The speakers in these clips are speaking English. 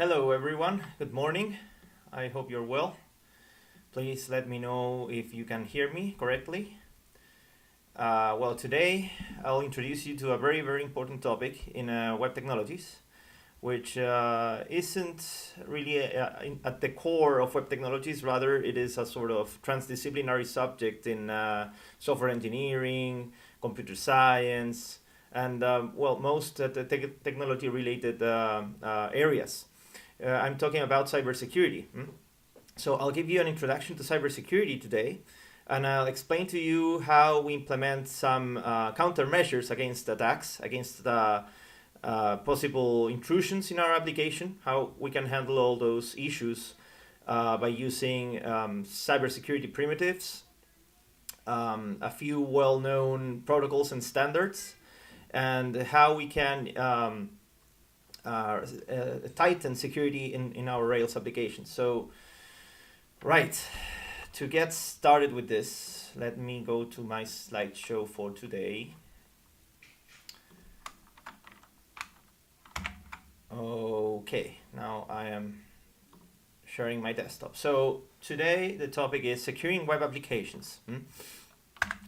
Hello everyone, good morning. I hope you're well. Please let me know if you can hear me correctly. Well, today I'll introduce you to a very important topic in web technologies, which isn't really at the core of web technologies. Rather, it is a sort of transdisciplinary subject in software engineering, computer science, and most technology related areas. I'm talking about cybersecurity. So I'll give you an introduction to cybersecurity today, and I'll explain to you how we implement some countermeasures against attacks, against possible intrusions in our application, how we can handle all those issues by using cybersecurity primitives, a few well-known protocols and standards, and how we can tighten security in our Rails application. So, right, to get started with this, let me go to my slideshow for today. Okay, now I am sharing my desktop. So today the topic is securing web applications.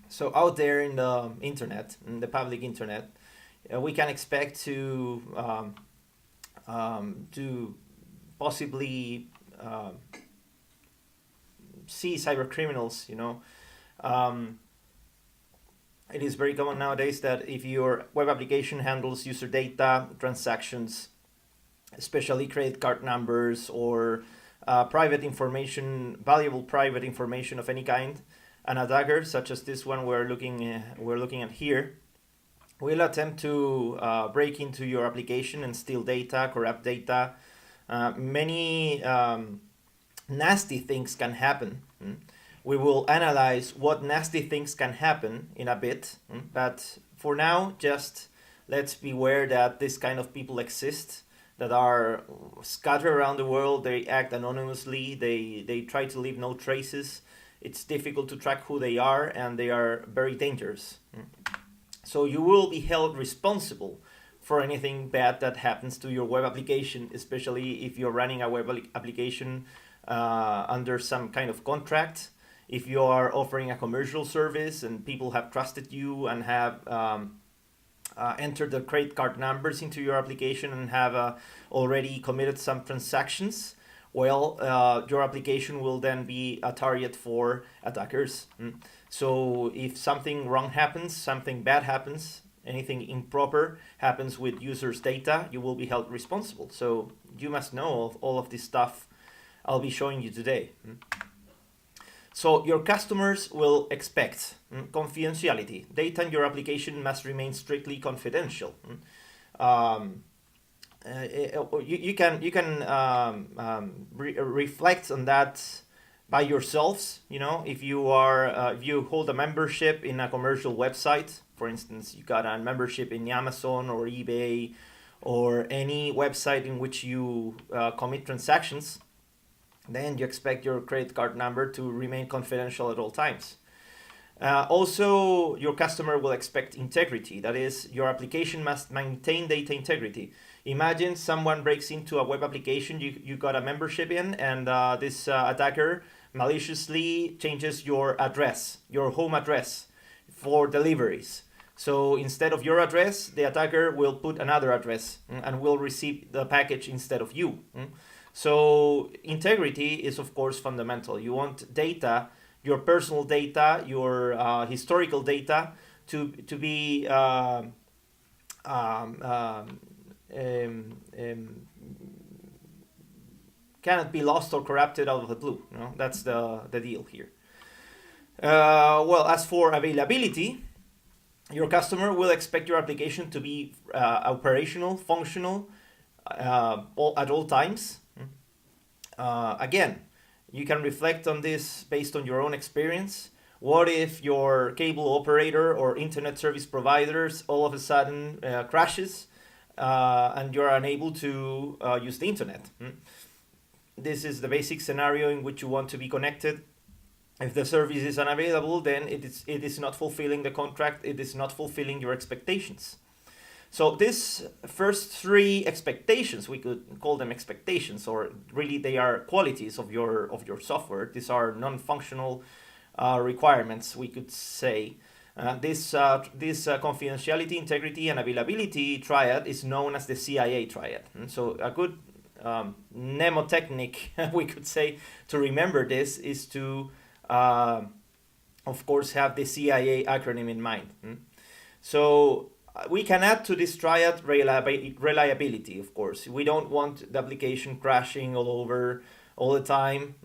So out there in the internet, in the public internet, we can expect to possibly see cyber criminals. It is very common nowadays that if your web application handles user data, transactions, especially credit card numbers or private information, valuable private information of any kind, an attacker such as this one we're looking at here will attempt to break into your application and steal data, corrupt data. Many nasty things can happen. We will analyze what nasty things can happen in a bit, but for now, just let's be aware that this kind of people exist, that are scattered around the world. They act anonymously. They try to leave no traces. It's difficult to track who they are, and they are very dangerous. So you will be held responsible for anything bad that happens to your web application, especially if you're running a web application under some kind of contract. If you are offering a commercial service and people have trusted you and have entered the credit card numbers into your application and have already committed some transactions, well, your application will then be a target for attackers. So if something wrong happens, something bad happens, anything improper happens with users' data, you will be held responsible. So you must know of all of this stuff I'll be showing you today. So your customers will expect confidentiality. Data in your application must remain strictly confidential. You can reflect on that by yourselves. If you hold a membership in a commercial website, for instance, you got a membership in Amazon or eBay or any website in which you commit transactions, then you expect your credit card number to remain confidential at all times. Also, your customer will expect integrity. That is, your application must maintain data integrity. Imagine someone breaks into a web application you got a membership in, and this attacker maliciously changes your address, your home address, for deliveries. So instead of your address, the attacker will put another address and will receive the package instead of you. So integrity is, of course, fundamental. You want data, your personal data, your historical data, to be cannot be lost or corrupted out of the blue. That's the deal here. Well, as for availability, your customer will expect your application to be operational, functional at all times. Again, you can reflect on this based on your own experience. What if your cable operator or internet service providers all of a sudden crashes and you're unable to use the internet? This is the basic scenario in which you want to be connected. If the service is unavailable, then it is not fulfilling the contract. It is not fulfilling your expectations. So these first three expectations, we could call them expectations, or really they are qualities of your software. These are non-functional requirements, we could say. This confidentiality, integrity, and availability triad is known as the CIA triad. And so a good mnemotechnic, we could say, to remember this is to, of course, have the CIA acronym in mind. So we can add to this triad reliability, of course. We don't want the application crashing all over all the time.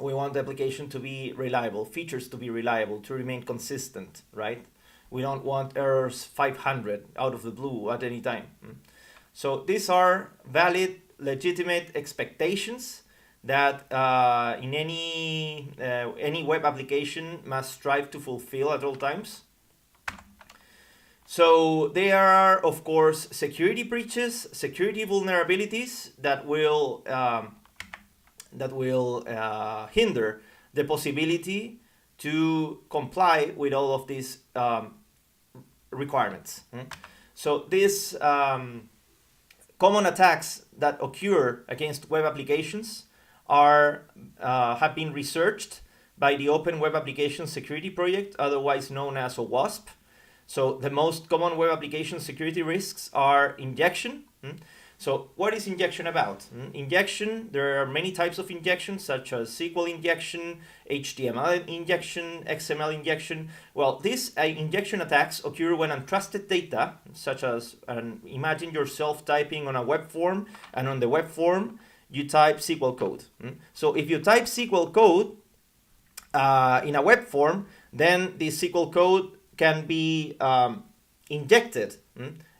We want the application to be reliable, features to be reliable, to remain consistent, right? We don't want errors 500 out of the blue at any time. So these are valid, legitimate expectations that in any web application must strive to fulfill at all times. So there are, of course, security breaches, security vulnerabilities that will hinder the possibility to comply with all of these requirements. So these common attacks that occur against web applications have been researched by the Open Web Application Security Project, otherwise known as OWASP. So the most common web application security risks are injection. So what is injection about? Injection, there are many types of injection, such as SQL injection, HTML injection, XML injection. Well, these injection attacks occur when untrusted data, such as imagine yourself typing on a web form, and on the web form you type SQL code. So if you type SQL code in a web form, then the SQL code can be injected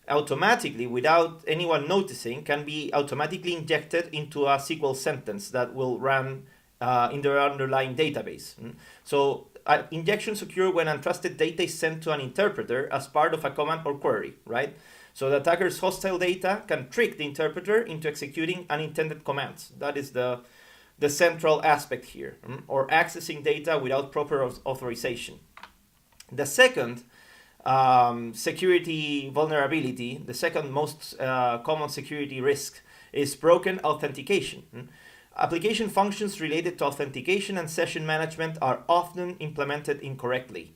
automatically, without anyone noticing, can be automatically injected into a SQL sentence that will run in the underlying database. So injections occur when untrusted data is sent to an interpreter as part of a command or query, right? So the attacker's hostile data can trick the interpreter into executing unintended commands. That is the central aspect here, or accessing data without proper authorization. The second security vulnerability, the second most common security risk, is broken authentication. Application functions related to authentication and session management are often implemented incorrectly,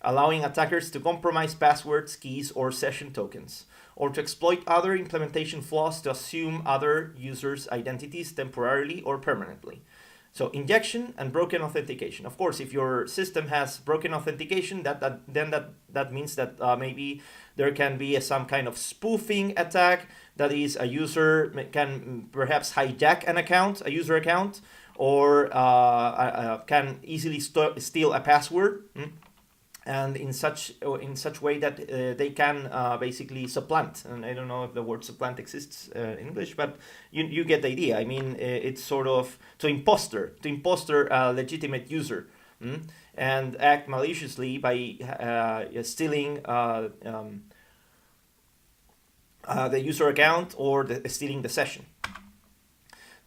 allowing attackers to compromise passwords, keys, or session tokens, or to exploit other implementation flaws to assume other users' identities temporarily or permanently. So injection and broken authentication. Of course, if your system has broken authentication, that means that maybe there can be some kind of spoofing attack. That is, a user can perhaps hijack an account, a user account, or can easily steal a password, and in such way that they can basically supplant. And I don't know if the word supplant exists in English, but you get the idea. I mean, it's sort of to imposter a legitimate user, and act maliciously by stealing the user account or stealing the session.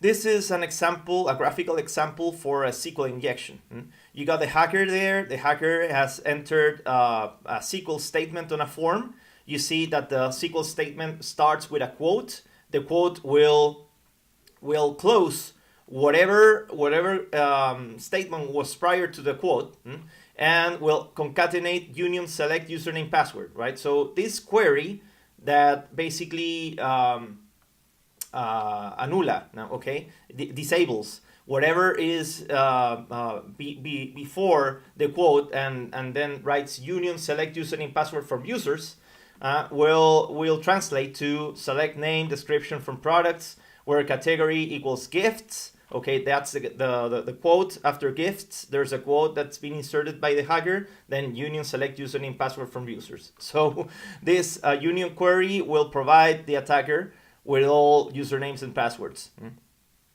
This is an example, a graphical example for a SQL injection. You got the hacker there. The hacker has entered a SQL statement on a form. You see that the SQL statement starts with a quote. The quote will close whatever statement was prior to the quote, and will concatenate union select username password, right? So this query that basically disables whatever is before the quote, and then writes union select username password from users, will translate to select name description from products where category equals gifts. Okay, that's the quote. After gifts, there's a quote that's been inserted by the hacker, then union select username password from users. So this union query will provide the attacker with all usernames and passwords.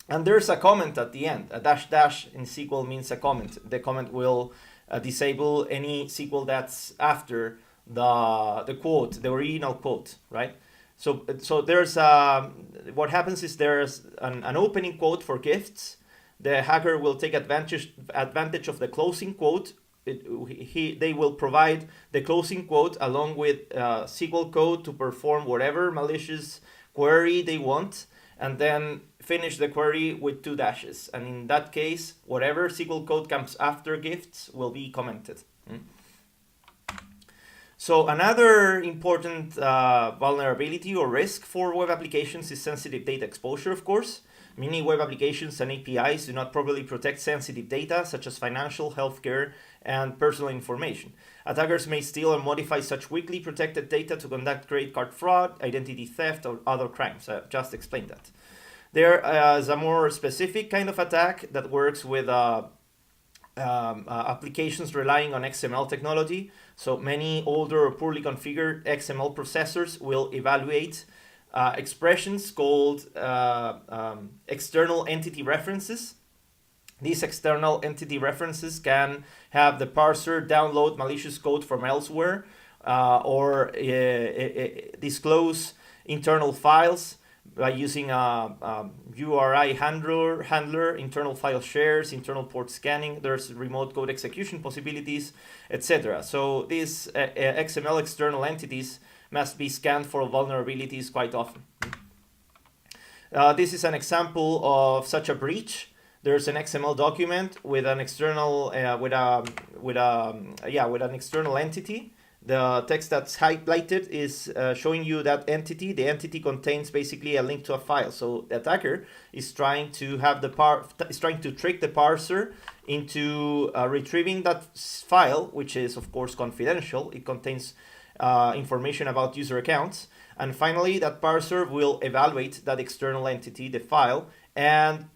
And there's a comment at the end. A dash in SQL means a comment. The comment will disable any SQL that's after the quote, the original quote, right? So there's what happens is there's an opening quote for gifts. The hacker will take advantage of the closing quote they will provide the closing quote along with SQL code to perform whatever malicious query they want, and then finish the query with 2 dashes. And in that case, whatever SQL code comes after gifts will be commented. So another important vulnerability or risk for web applications is sensitive data exposure, of course. Many web applications and APIs do not properly protect sensitive data, such as financial, healthcare, and personal information. Attackers may steal and modify such weakly protected data to conduct credit card fraud, identity theft, or other crimes. I just explained that. There is a more specific kind of attack that works with applications relying on XML technology. So many older or poorly configured XML processors will evaluate expressions called external entity references. These external entity references can have the parser download malicious code from elsewhere or disclose internal files by using a URI handler, internal file shares, internal port scanning. There's remote code execution possibilities, etc. So these XML external entities must be scanned for vulnerabilities quite often. This is an example of such a breach. There's an XML document with an external with an external entity. The text that's highlighted is showing you that entity. The entity contains basically a link to a file. So the attacker is trying to have trying to trick the parser into retrieving that file, which is of course confidential. It contains information about user accounts, and finally that parser will evaluate that external entity, the file, and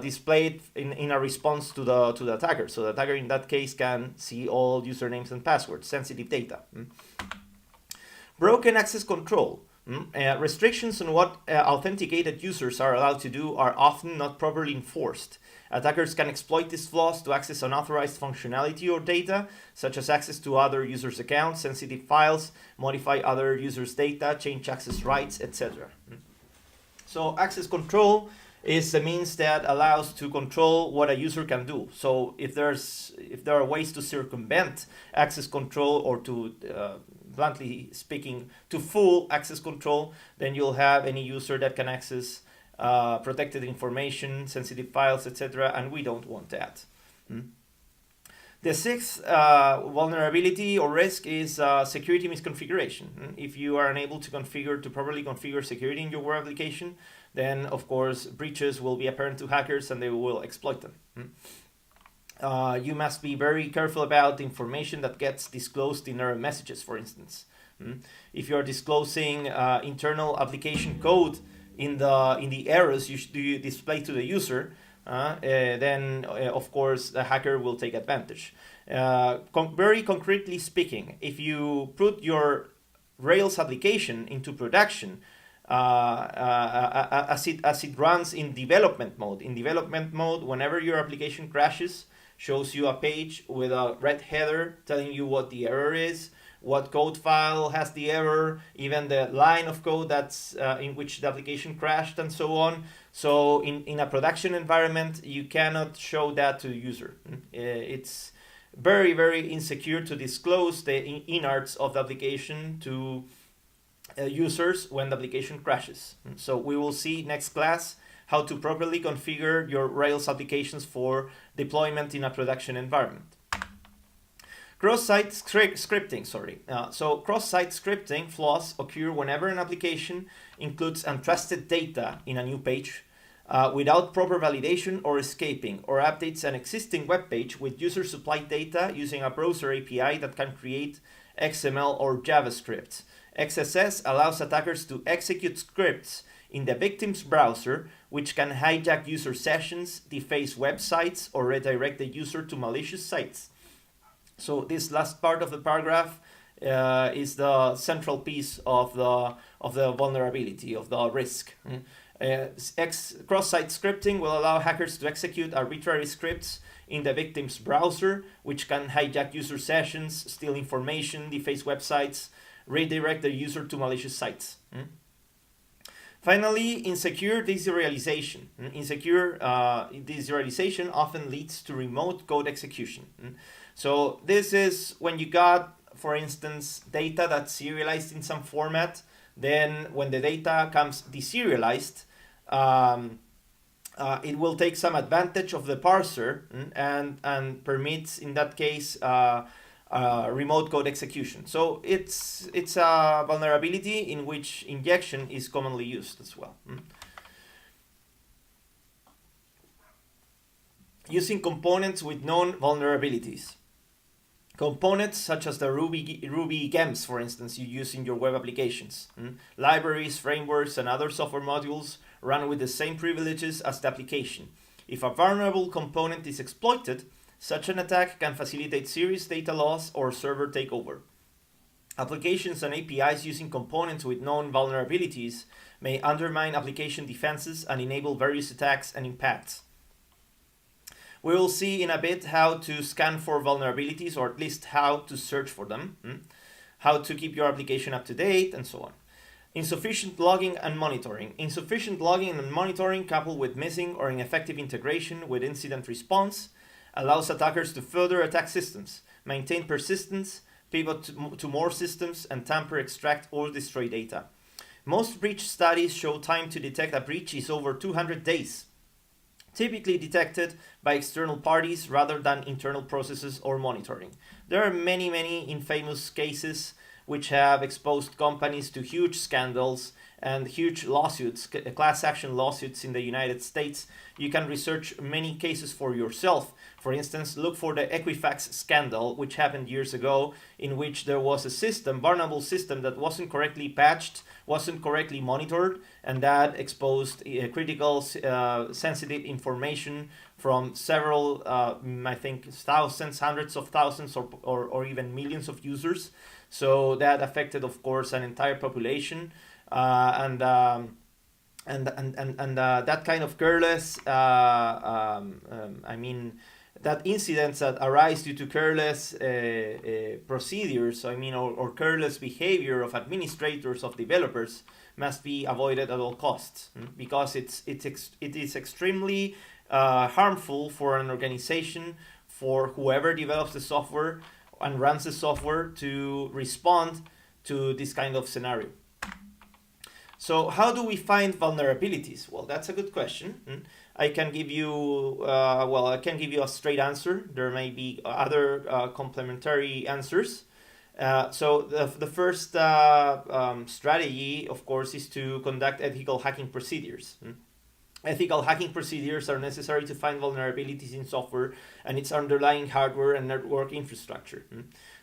display it in a response to the attacker. So the attacker in that case can see all usernames and passwords, sensitive data. Broken access control. Restrictions on what authenticated users are allowed to do are often not properly enforced. Attackers can exploit these flaws to access unauthorized functionality or data, such as access to other users' accounts, sensitive files, modify other users' data, change access rights, etc. So access control is the means that allows to control what a user can do. So if there are ways to circumvent access control, or to bluntly speaking, to full access control, then you'll have any user that can access protected information, sensitive files, etc., and we don't want that. The sixth vulnerability or risk is security misconfiguration. If you are unable to properly configure security in your web application, then of course breaches will be apparent to hackers and they will exploit them. You must be very careful about the information that gets disclosed in error messages, for instance. If you're disclosing internal application code in the errors you display to the user, then of course the hacker will take advantage. Very concretely speaking, if you put your Rails application into production as it runs in development mode, whenever your application crashes, shows you a page with a red header telling you what the error is, what code file has the error, even the line of code that's in which the application crashed, and so on. So in a production environment, you cannot show that to the user. It's very, very insecure to disclose the innards of the application to users when the application crashes. So we will see next class how to properly configure your Rails applications for deployment in a production environment. Cross-site scripting, So cross-site scripting flaws occur whenever an application includes untrusted data in a new page without proper validation or escaping, or updates an existing web page with user-supplied data using a browser API that can create XML or JavaScript. XSS allows attackers to execute scripts in the victim's browser, which can hijack user sessions, deface websites, or redirect the user to malicious sites. So this last part of the paragraph is the central piece of the vulnerability, of the risk. Cross-site scripting will allow hackers to execute arbitrary scripts in the victim's browser, which can hijack user sessions, steal information, deface websites, redirect the user to malicious sites. Finally, insecure deserialization. Insecure deserialization often leads to remote code execution. So this is when you got, for instance, data that's serialized in some format. Then when the data comes deserialized, it will take some advantage of the parser and permits, in that case, remote code execution. So it's a vulnerability in which injection is commonly used as well. Using components with known vulnerabilities. Components such as the Ruby gems, for instance, you use in your web applications. Libraries, frameworks, and other software modules run with the same privileges as the application. If a vulnerable component is exploited, such an attack can facilitate serious data loss or server takeover. Applications and APIs using components with known vulnerabilities may undermine application defenses and enable various attacks and impacts. We will see in a bit how to scan for vulnerabilities, or at least how to search for them, how to keep your application up to date, and so on. Insufficient logging and monitoring. Insufficient logging and monitoring coupled with missing or ineffective integration with incident response allows attackers to further attack systems, maintain persistence, pivot to more systems, and tamper, extract, or destroy data. Most breach studies show time to detect a breach is over 200 days, typically detected by external parties rather than internal processes or monitoring. There are many infamous cases which have exposed companies to huge scandals and huge lawsuits, class action lawsuits in the United States. You can research many cases for yourself. For instance, look for the Equifax scandal, which happened years ago, in which there was a system, vulnerable system, that wasn't correctly patched, wasn't correctly monitored, and that exposed critical sensitive information from several, I think, thousands, hundreds of thousands, or even millions of users. So that affected, of course, an entire population, and that kind of careless, that incidents that arise due to careless procedures, or careless behavior of administrators, of developers, must be avoided at all costs, because it is extremely harmful for an organization, for whoever develops the software and runs the software, to respond to this kind of scenario. So how do we find vulnerabilities? Well, that's a good question. I can give you a straight answer. There may be other complementary answers. So the first strategy, of course, is to conduct ethical hacking procedures. Ethical hacking procedures are necessary to find vulnerabilities in software and its underlying hardware and network infrastructure.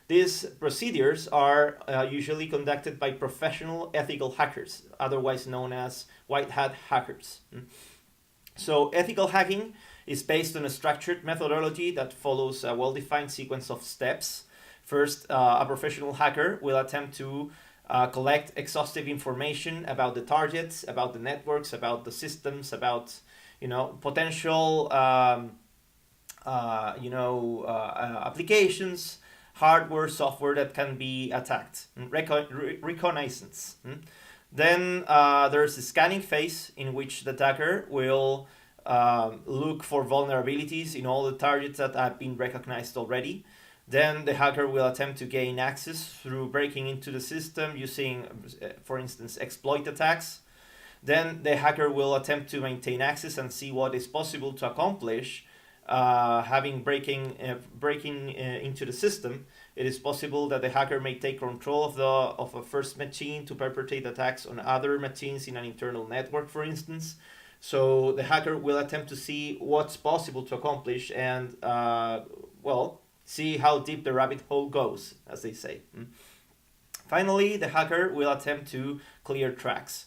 These procedures are usually conducted by professional ethical hackers, otherwise known as white hat hackers. So ethical hacking is based on a structured methodology that follows a well-defined sequence of steps. First, a professional hacker will attempt to collect exhaustive information about the targets, about the networks, about the systems, about potential applications, hardware, software that can be attacked. Reconnaissance. Then there's the scanning phase, in which the attacker will look for vulnerabilities in all the targets that have been recognized already. Then the hacker will attempt to gain access through breaking into the system using, for instance, exploit attacks. Then the hacker will attempt to maintain access and see what is possible to accomplish. Having breaking into the system, it is possible that the hacker may take control of a first machine to perpetrate attacks on other machines in an internal network, for instance. So the hacker will attempt to see what's possible to accomplish and, see how deep the rabbit hole goes, as they say. Finally, the hacker will attempt to clear tracks.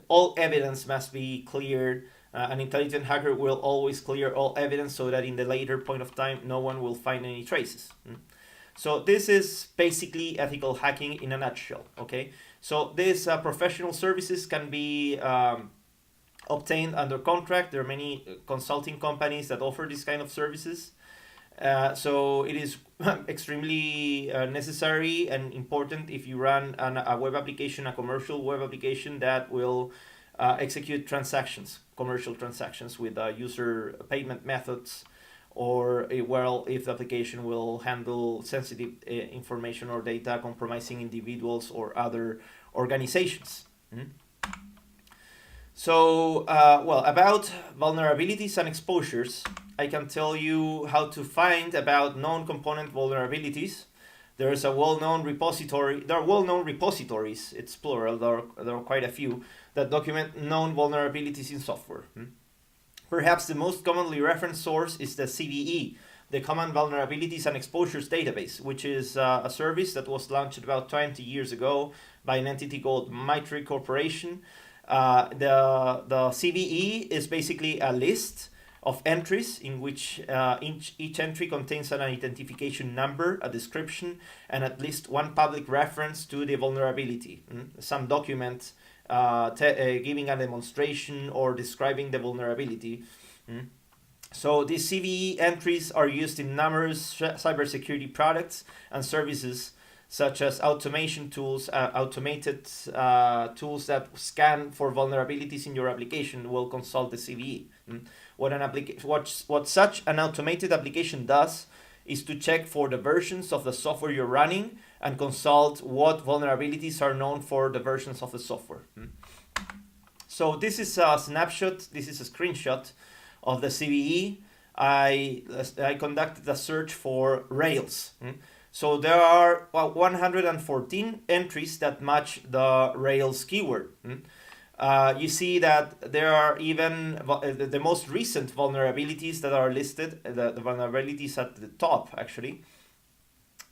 All evidence must be cleared. An intelligent hacker will always clear all evidence so that in the later point of time, no one will find any traces. So this is basically ethical hacking in a nutshell, okay? So these professional services can be obtained under contract. There are many consulting companies that offer this kind of services. So it is extremely necessary and important if you run a web application, a commercial web application that will execute transactions, commercial transactions with user payment methods, or well, if the application will handle sensitive information or data compromising individuals or other organizations. So, well, about vulnerabilities and exposures, I can tell you how to find about known component vulnerabilities. There is a well-known repository. There are well-known repositories. It's plural. There are quite a few that document known vulnerabilities in software. Perhaps the most commonly referenced source is the CVE, the Common Vulnerabilities and Exposures Database, which is a service that was launched about 20 years ago by an entity called Symmetric Corporation. The CVE is basically a list of entries in which each entry contains an identification number, a description, and at least one public reference to the vulnerability. Some document giving a demonstration or describing the vulnerability. So these CVE entries are used in numerous cybersecurity products and services, such as automation tools, automated tools that scan for vulnerabilities in your application will consult the CVE. What such an automated application does is to check for the versions of the software you're running and consult what vulnerabilities are known for the versions of the software. So this is a snapshot, this is a screenshot of the CVE. I conducted a search for Rails. So there are 114 entries that match the Rails keyword. You see that there are even the most recent vulnerabilities that are listed, the vulnerabilities at the top actually.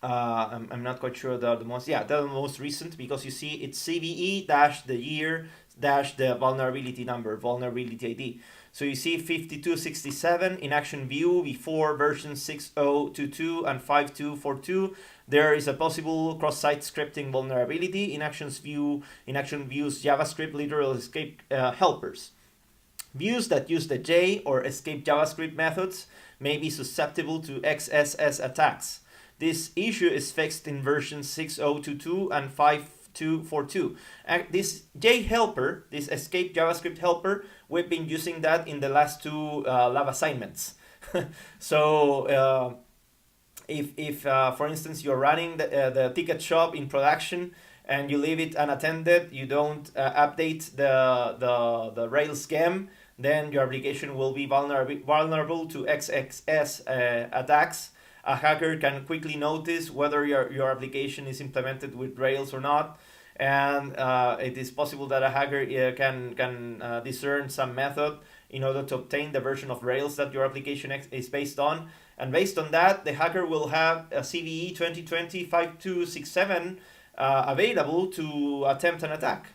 I'm not quite sure they're the most recent, because you see it's CVE dash the year dash the vulnerability number, vulnerability ID. So you see 5267 in action view before version 6022 and 5242. There is a possible cross-site scripting vulnerability in actions view. In action views JavaScript literal escape helpers. Views that use the J or escape JavaScript methods may be susceptible to XSS attacks. This issue is fixed in version 6022 and 5242. This J helper, this escape JavaScript helper, we've been using that in the last two lab assignments. So if for instance, you're running the ticket shop in production and you leave it unattended, you don't update the Rails gem, then your application will be vulnerable to XXS attacks. A hacker can quickly notice whether your application is implemented with Rails or not, and it is possible that a hacker can discern some method in order to obtain the version of Rails that your application is based on. And based on that, the hacker will have a CVE 2020-5267 available to attempt an attack.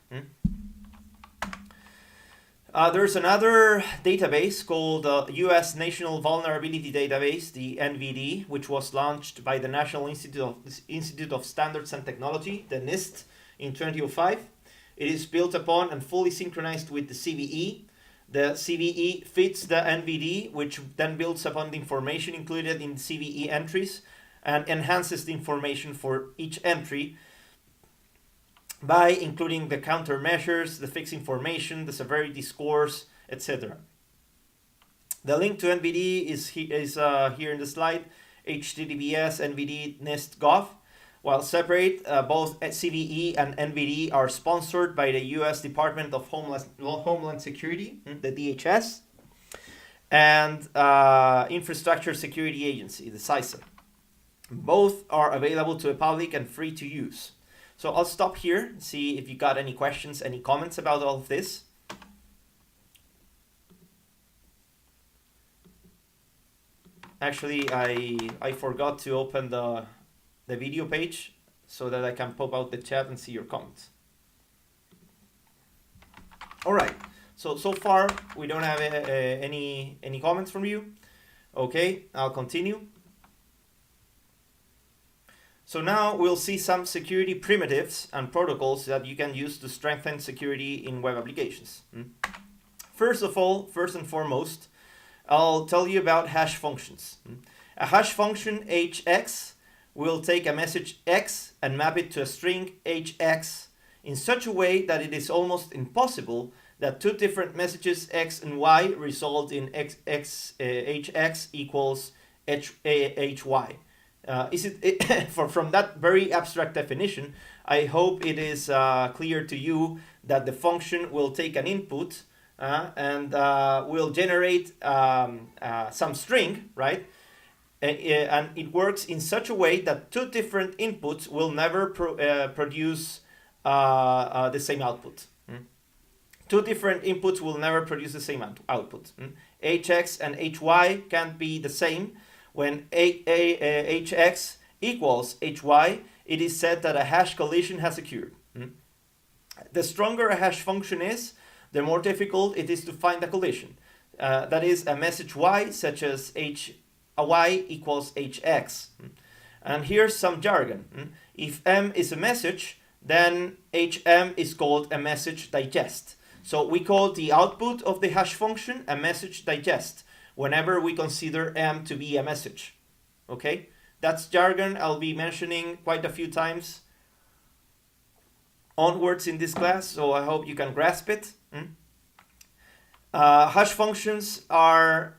There's another database called the U.S. National Vulnerability Database, the NVD, which was launched by the National Institute of Standards and Technology, the NIST, in 2005. It is built upon and fully synchronized with the CVE. The CVE fits the NVD, which then builds upon the information included in CVE entries and enhances the information for each entry by including the countermeasures, the fixed information, the severity scores, etc. The link to NVD is here in the slide, https nvd.nist.gov. While separate, both CVE and NVD are sponsored by the U.S. Department of Homeland Security, the DHS, and Infrastructure Security Agency, the CISA. Both are available to the public and free to use. So I'll stop here and see if you got any questions, any comments about all of this. Actually, I forgot to open the video page so that I can pop out the chat and see your comments. All right, so far we don't have any comments from you. Okay, I'll continue. So now we'll see some security primitives and protocols that you can use to strengthen security in web applications. First and foremost, I'll tell you about hash functions. A hash function hx will take a message x and map it to a string hx in such a way that it is almost impossible that two different messages x and y result in hx equals hy. From that very abstract definition, I hope it is clear to you that the function will take an input and will generate some string, right? And it works in such a way that two different inputs will never produce the same output. Two different inputs will never produce the same output. Hx and hy can't be the same. When hx equals hy, it is said that a hash collision has occurred. The stronger a hash function is, the more difficult it is to find a collision. That is, a message y, such as y equals hx. And here's some jargon. If m is a message, then hm is called a message digest. So we call the output of the hash function a message digest whenever we consider m to be a message. Okay? That's jargon I'll be mentioning quite a few times onwards in this class, so I hope you can grasp it. Hash functions are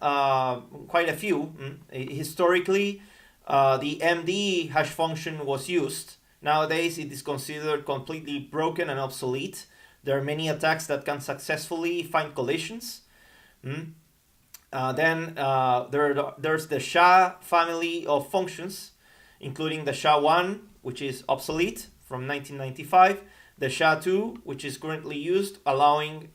quite a few. Historically, the MD hash function was used. Nowadays, it is considered completely broken and obsolete. There are many attacks that can successfully find collisions. Then there's the SHA family of functions, including the SHA-1, which is obsolete from 1995, the SHA-2, which is currently used, allowing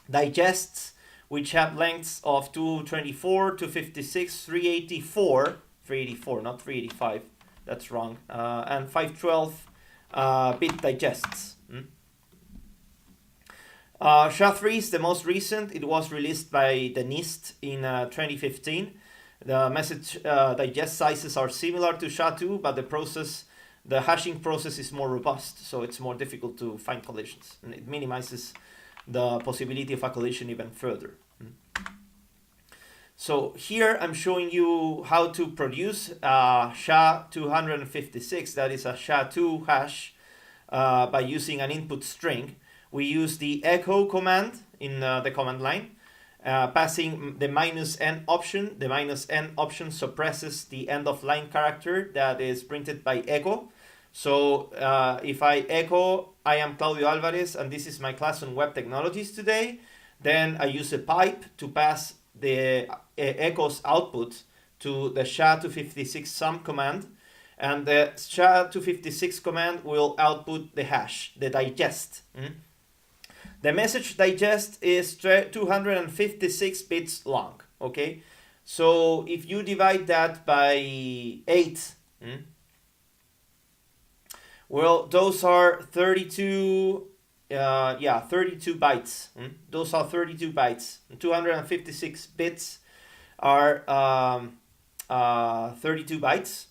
digests which have lengths of 224, 256, 384, not 385, that's wrong, and 512 bit digests. SHA-3 is the most recent. It was released by the NIST in 2015. The message digest sizes are similar to SHA-2, but the hashing process is more robust, so it's more difficult to find collisions, and it minimizes the possibility of a collision even further. So here I'm showing you how to produce SHA-256, that is a SHA-2 hash, by using an input string. We use the echo command in the command line, passing the -n option. The -n option suppresses the end of line character that is printed by echo. So if I echo, I am Claudio Alvarez and this is my class on web technologies today, then I use a pipe to pass the echo's output to the SHA-256 sum command, and the SHA-256 command will output the hash, the digest. The message digest is 256 bits long, okay? So if you divide that by 8, well, those are 32, 32 bytes. Those are 32 bytes. 256 bits are 32 bytes.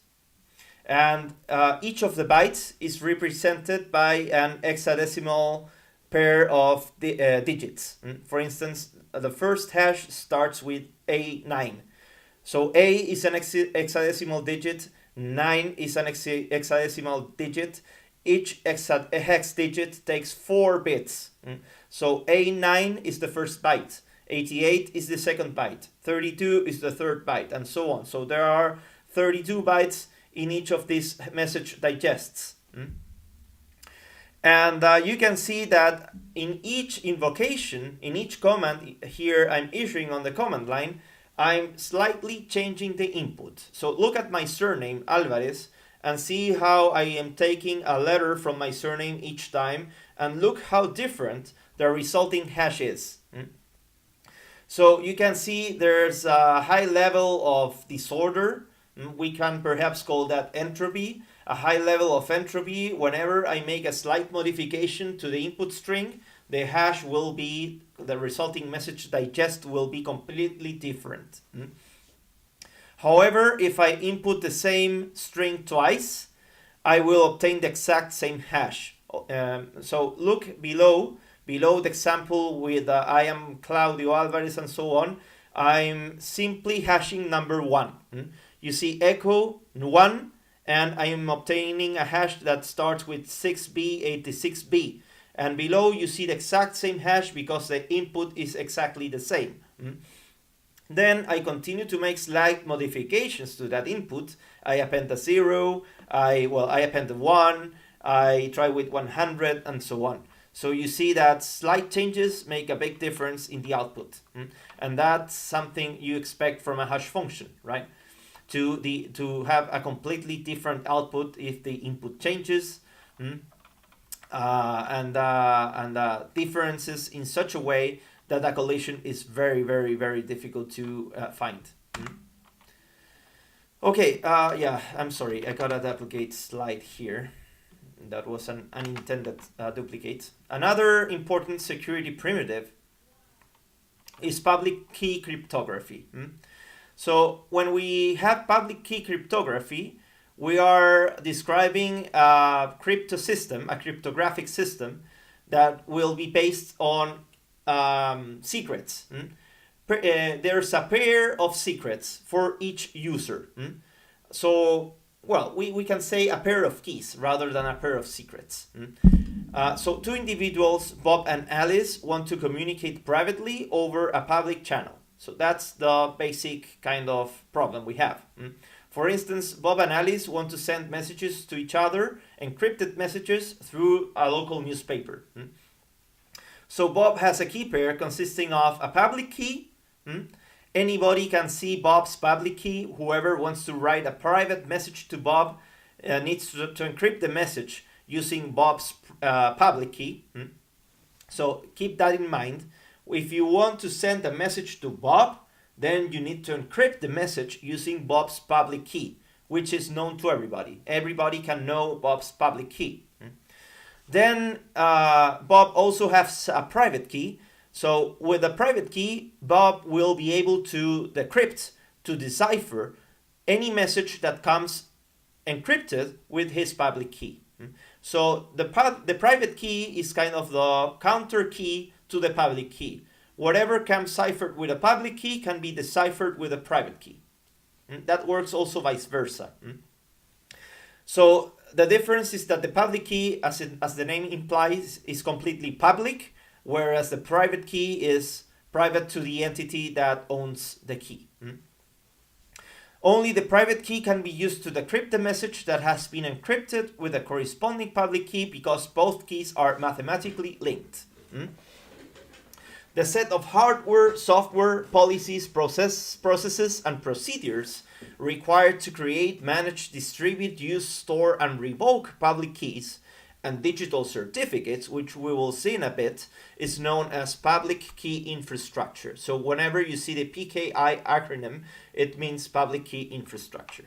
And each of the bytes is represented by an hexadecimal pair of digits. For instance, the first hash starts with A9. So A is an hexadecimal digit, 9 is an hexadecimal digit. Each hex digit takes 4 bits. So A9 is the first byte, 88 is the second byte, 32 is the third byte, and so on. So there are 32 bytes in each of these message digests. And you can see that in each invocation, in each command, here I'm issuing on the command line, I'm slightly changing the input. So look at my surname, Alvarez, and see how I am taking a letter from my surname each time, and look how different the resulting hash is. So you can see there's a high level of disorder. We can perhaps call that entropy. A high level of entropy. Whenever I make a slight modification to the input string, the hash will be, the resulting message digest will be completely different. However, if I input the same string twice, I will obtain the exact same hash. So look below the example with I am Claudio Alvarez and so on. I'm simply hashing number 1. You see echo 1, and I am obtaining a hash that starts with 6B86B. And below you see the exact same hash because the input is exactly the same. Then I continue to make slight modifications to that input. I append a 0, I append a 1, I try with 100, and so on. So you see that slight changes make a big difference in the output. And that's something you expect from a hash function, right? To have a completely different output if the input changes, and differences in such a way that the collision is very, very, very difficult to find. Okay, yeah, I'm sorry, I got a duplicate slide here. That was an unintended duplicate. Another important security primitive is public key cryptography. So when we have public key cryptography, we are describing a crypto system, a cryptographic system that will be based on secrets. There's a pair of secrets for each user. So, well, we can say a pair of keys rather than a pair of secrets. So two individuals, Bob and Alice, want to communicate privately over a public channel. So that's the basic kind of problem we have. For instance, Bob and Alice want to send messages to each other, encrypted messages, through a local newspaper. So Bob has a key pair consisting of a public key. Anybody can see Bob's public key. Whoever wants to write a private message to Bob needs to encrypt the message using Bob's public key. So keep that in mind. If you want to send a message to Bob, then you need to encrypt the message using Bob's public key, which is known to everybody. Everybody can know Bob's public key. Then Bob also has a private key. So with a private key, Bob will be able to decrypt, to decipher any message that comes encrypted with his public key. So the private key is kind of the counter key to the public key. Whatever comes ciphered with a public key can be deciphered with a private key. That works also vice versa. So the difference is that the public key, as the name implies, is completely public, whereas the private key is private to the entity that owns the key. Only the private key can be used to decrypt the message that has been encrypted with a corresponding public key because both keys are mathematically linked. The set of hardware, software, policies, processes, and procedures required to create, manage, distribute, use, store, and revoke public keys and digital certificates, which we will see in a bit, is known as public key infrastructure. So whenever you see the PKI acronym, it means public key infrastructure.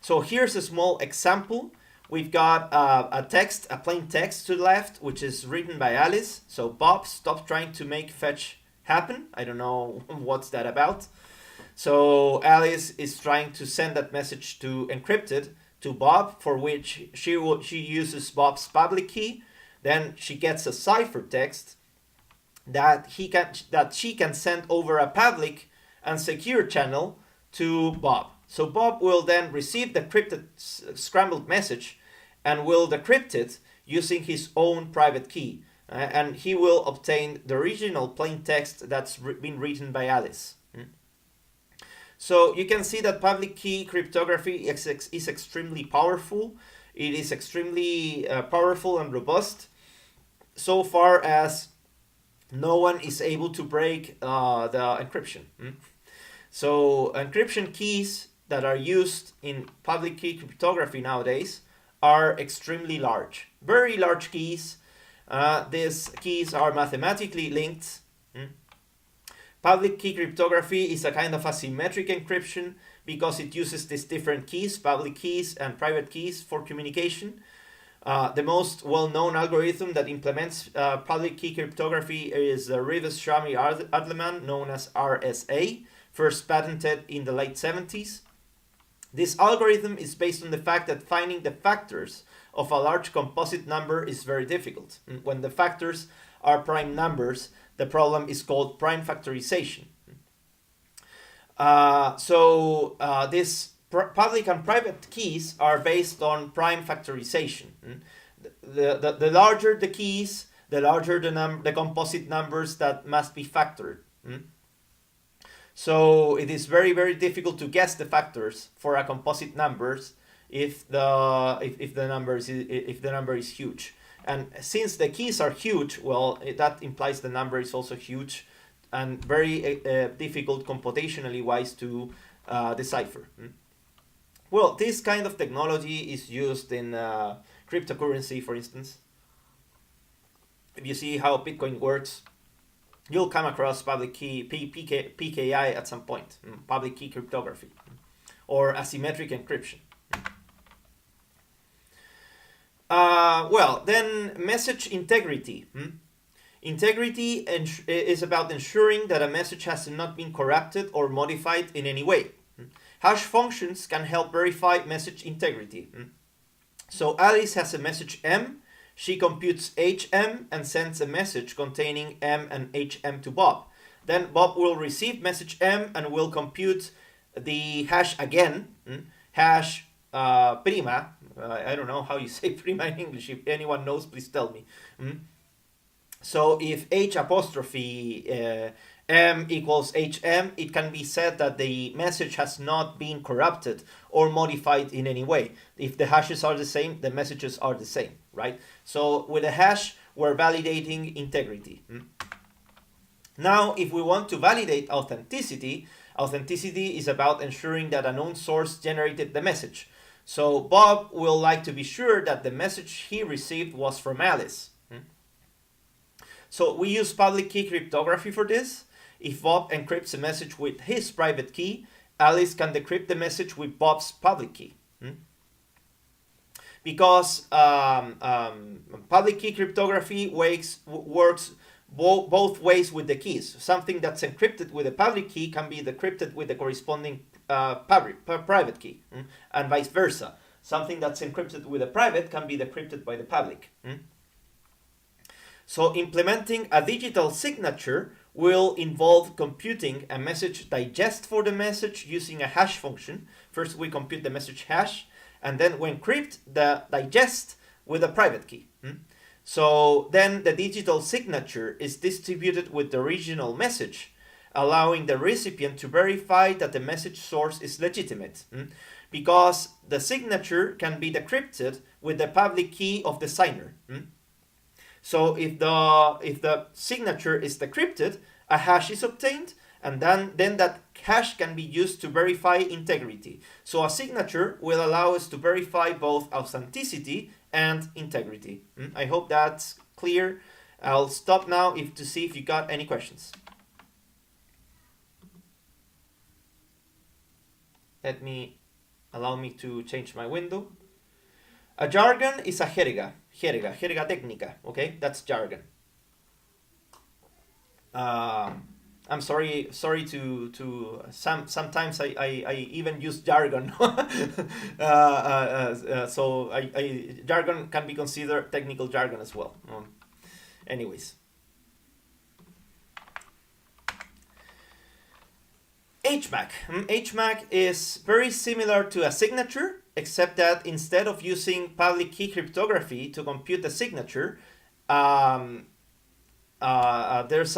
So here's a small example. We've got a plain text to the left, which is written by Alice. So Bob, stop trying to make fetch happen. I don't know what's that about. So Alice is trying to send that message to encrypted to Bob, for which she uses Bob's public key. Then she gets a ciphertext that she can send over a public and secure channel to Bob. So Bob will then receive the encrypted scrambled message and will decrypt it using his own private key. And he will obtain the original plain text that's been written by Alice. So you can see that public key cryptography is extremely powerful. It is extremely powerful and robust, so far as no one is able to break the encryption. So encryption keys that are used in public key cryptography nowadays are extremely large, very large keys. These keys are mathematically linked. Public key cryptography is a kind of asymmetric encryption because it uses these different keys, public keys and private keys, for communication. The most well-known algorithm that implements public key cryptography is the Rivest-Shami-Adleman, known as RSA, first patented in the late 70s. This algorithm is based on the fact that finding the factors of a large composite number is very difficult. When the factors are prime numbers, the problem is called prime factorization. These public and private keys are based on prime factorization. The larger the keys, the larger the composite numbers that must be factored. So it is very, very difficult to guess the factors for a composite numbers if the number is huge. And since the keys are huge, well, that implies the number is also huge and very difficult computationally wise to decipher. Well, this kind of technology is used in cryptocurrency, for instance. If you see how Bitcoin works, you'll come across public key PKI at some point, public key cryptography, or asymmetric encryption. Well, then message integrity. Integrity is about ensuring that a message has not been corrupted or modified in any way. Hash functions can help verify message integrity. So Alice has a message M. She computes HM and sends a message containing M and HM to Bob. Then Bob will receive message M and will compute the hash again, hash prima. I don't know how you say prima in English. If anyone knows, please tell me. So if H apostrophe M equals HM, it can be said that the message has not been corrupted or modified in any way. If the hashes are the same, the messages are the same, right? So with a hash, we're validating integrity. Now, if we want to validate authenticity, authenticity is about ensuring that a known source generated the message. So Bob will like to be sure that the message he received was from Alice. So we use public key cryptography for this. If Bob encrypts a message with his private key, Alice can decrypt the message with Bob's public key. Because public key cryptography works both ways with the keys. Something that's encrypted with a public key can be decrypted with the corresponding private key, and vice versa. Something that's encrypted with a private can be decrypted by the public. So implementing a digital signature will involve computing a message digest for the message using a hash function. First we compute the message hash, and then we encrypt the digest with a private key. So then the digital signature is distributed with the original message, allowing the recipient to verify that the message source is legitimate, because the signature can be decrypted with the public key of the signer. So if the signature is decrypted, a hash is obtained, and then that hash can be used to verify integrity. So a signature will allow us to verify both authenticity and integrity. I hope that's clear. I'll stop now to see if you got any questions. Allow me to change my window. A jargon is a jerga técnica, okay? That's jargon. I'm sorry to sometimes I even use jargon. So jargon can be considered technical jargon as well. Anyways. HMAC. HMAC is very similar to a signature, except that instead of using public key cryptography to compute the signature, there's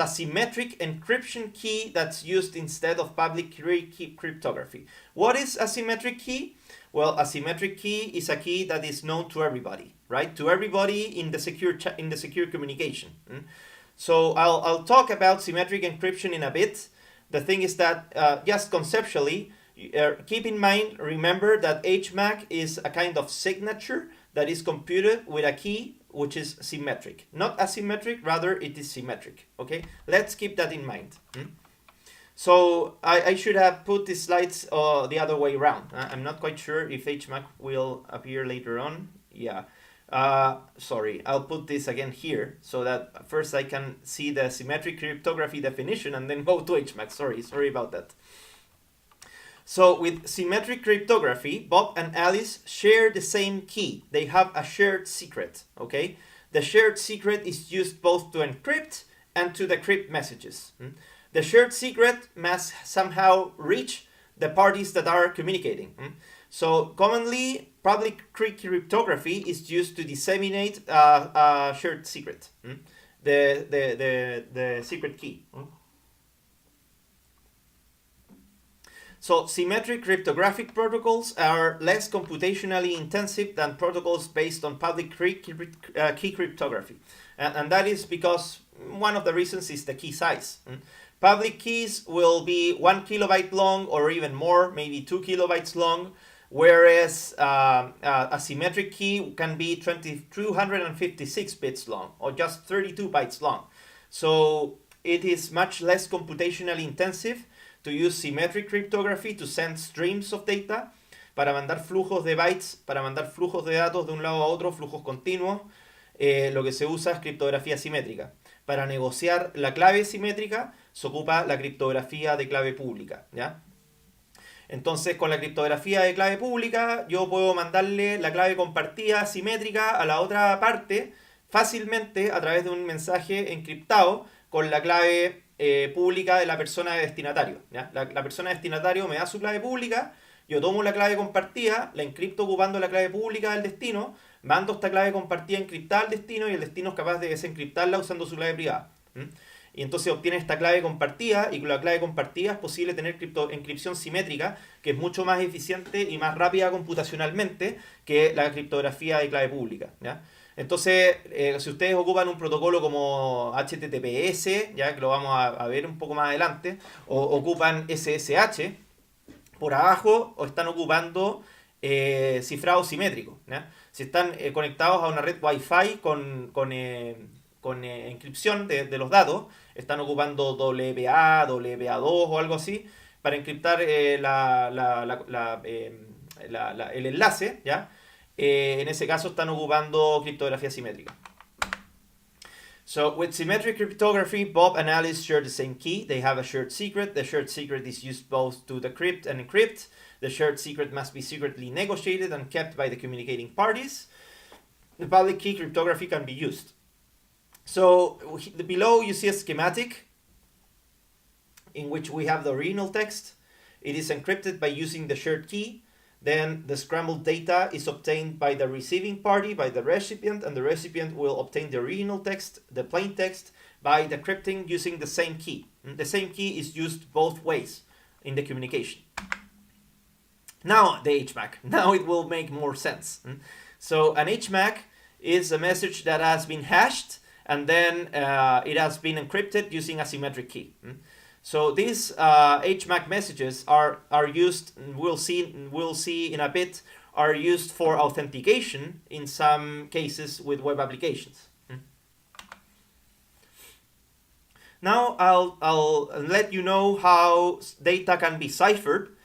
a symmetric encryption key that's used instead of public key cryptography. What is a symmetric key? Well, a symmetric key is a key that is known to everybody, right? To everybody in the secure communication. So I'll talk about symmetric encryption in a bit. The thing is that just conceptually, keep in mind, remember that HMAC is a kind of signature that is computed with a key which is symmetric. Not asymmetric, rather it is symmetric. Okay, let's keep that in mind. So I should have put these slides the other way around. I'm not quite sure if HMAC will appear later on. Yeah. Sorry, I'll put this again here so that first I can see the symmetric cryptography definition and then go to HMAC. Sorry about that. So with symmetric cryptography, Bob and Alice share the same key. They have a shared secret, okay? The shared secret is used both to encrypt and to decrypt messages. The shared secret must somehow reach the parties that are communicating. So commonly, public key cryptography is used to disseminate a shared secret, the secret key. So symmetric cryptographic protocols are less computationally intensive than protocols based on public key cryptography. And that is because one of the reasons is the key size. Public keys will be 1 kilobyte long or even more, maybe 2 kilobytes long, whereas a symmetric key can be 256 bits long or just 32 bytes long. So it is much less computationally intensive to use symmetric cryptography to send streams of data, para mandar flujos de bytes, para mandar flujos de datos de un lado a otro, flujos continuos. Lo que se usa es criptografía simétrica. Para negociar la clave simétrica se ocupa la criptografía de clave pública, ¿ya? Entonces, con la criptografía de clave pública, yo puedo mandarle la clave compartida simétrica a la otra parte fácilmente a través de un mensaje encriptado con la clave pública de la persona de destinatario, ¿ya? La persona de destinatario me da su clave pública, yo tomo la clave compartida, la encripto ocupando la clave pública del destino, mando esta clave compartida encriptada al destino y el destino es capaz de desencriptarla usando su clave privada. Y entonces obtiene esta clave compartida, y con la clave compartida es posible tener encripción simétrica, que es mucho más eficiente y más rápida computacionalmente que la criptografía de clave pública, ¿ya? Entonces, si ustedes ocupan un protocolo como HTTPS, ya que lo vamos a ver un poco más adelante, o ocupan SSH, por abajo o están ocupando cifrado simétrico, ¿ya? Si están conectados a una red Wi-Fi con encripción de los datos, están ocupando WPA, WPA2 o algo así para encriptar el enlace, ¿ya? En ese caso están ocupando criptografía simétrica. So with symmetric cryptography, Bob and Alice share the same key. They have a shared secret. The shared secret is used both to decrypt and encrypt. The shared secret must be secretly negotiated and kept by the communicating parties. The public key cryptography can be used. So below you see a schematic in which we have the original text. It is encrypted by using the shared key. Then the scrambled data is obtained by the receiving party, by the recipient, and the recipient will obtain the original text, the plain text, by decrypting using the same key. The same key is used both ways in the communication. Now the HMAC. Now it will make more sense. So an HMAC is a message that has been hashed and then it has been encrypted using a symmetric key. So these HMAC messages are used, we'll see in a bit, are used for authentication in some cases with web applications. Now I'll let you know how data can be ciphered.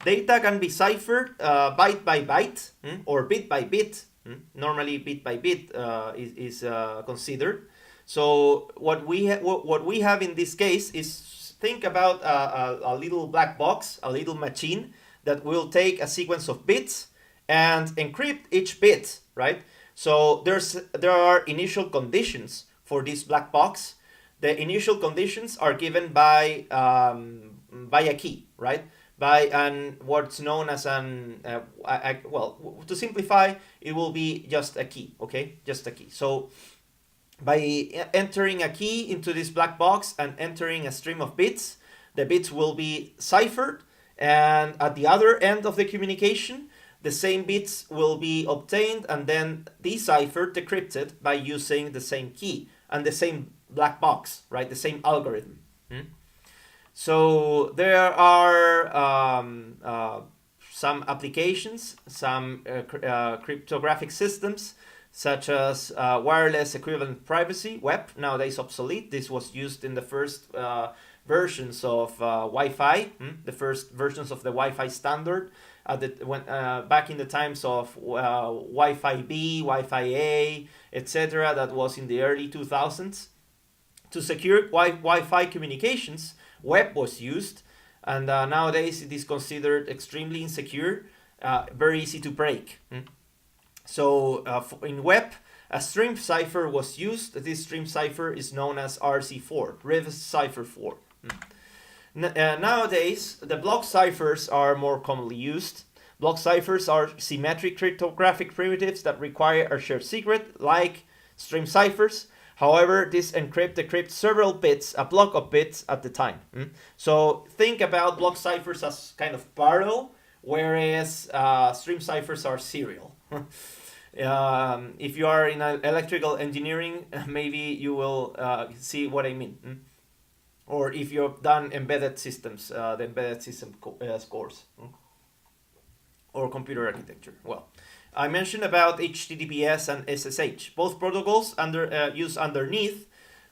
Data can be ciphered byte by byte or bit by bit. Normally bit by bit is considered. So what we have in this case is, think about a little black box, a little machine that will take a sequence of bits and encrypt each bit, right? So there are initial conditions for this black box. The initial conditions are given by a key, right? By what's known as well, to simplify, it will be just a key, okay? Just a key. So by entering a key into this black box and entering a stream of bits, the bits will be ciphered, and at the other end of the communication, the same bits will be obtained and then deciphered, decrypted by using the same key and the same black box, right? The same algorithm. So there are some applications, some cryptographic systems, such as wireless equivalent privacy, WEP, nowadays obsolete. This was used in the first versions of Wi-Fi, the first versions of the Wi-Fi standard, back in the times of Wi-Fi B, Wi-Fi A, etc. That was in the early 2000s. To secure Wi-Fi communications, WEP was used, and nowadays it is considered extremely insecure, very easy to break. So in WEP, a stream cipher was used. This stream cipher is known as RC4, Reverse Cipher 4. Nowadays, the block ciphers are more commonly used. Block ciphers are symmetric cryptographic primitives that require a shared secret, like stream ciphers. However, this decrypts several bits, a block of bits at the time. So think about block ciphers as kind of parallel, whereas stream ciphers are serial. If you are in electrical engineering, maybe you will see what I mean. Or if you've done embedded systems, the embedded system course. Or computer architecture. Well, I mentioned about HTTPS and SSH. Both protocols use underneath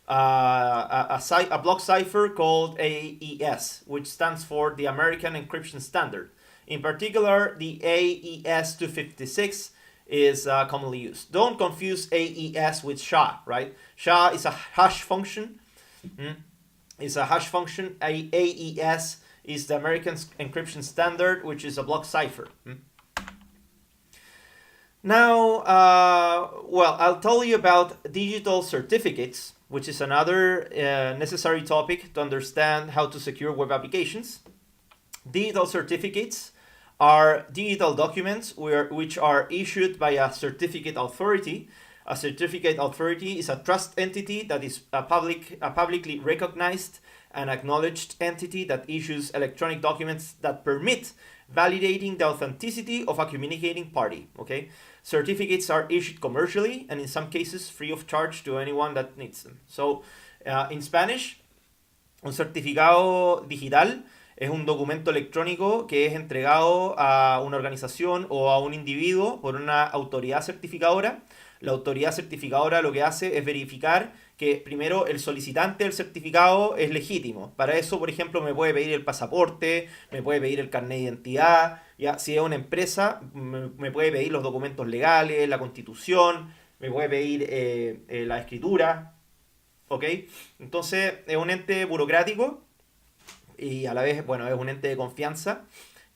a block cipher called AES, which stands for the American Encryption Standard. In particular, the AES 256 is commonly used. Don't confuse AES with SHA, right? SHA is a hash function. It's a hash function. AES is the American Encryption Standard, which is a block cipher. Now, well, I'll tell you about digital certificates, which is another necessary topic to understand how to secure web applications. Digital certificates are digital documents which are issued by a certificate authority. A certificate authority is a trust entity that is a publicly recognized and acknowledged entity that issues electronic documents that permit validating the authenticity of a communicating party. Okay, certificates are issued commercially and in some cases free of charge to anyone that needs them. So, in Spanish, un certificado digital es un documento electrónico que es entregado a una organización o a un individuo por una autoridad certificadora. La autoridad certificadora lo que hace es verificar que primero el solicitante del certificado es legítimo. Para eso, por ejemplo, me puede pedir el pasaporte, me puede pedir el carnet de identidad. Ya, si es una empresa, me puede pedir los documentos legales, la constitución, me puede pedir la escritura. ¿Ok? Entonces, es un ente burocrático y a la vez, bueno, es un ente de confianza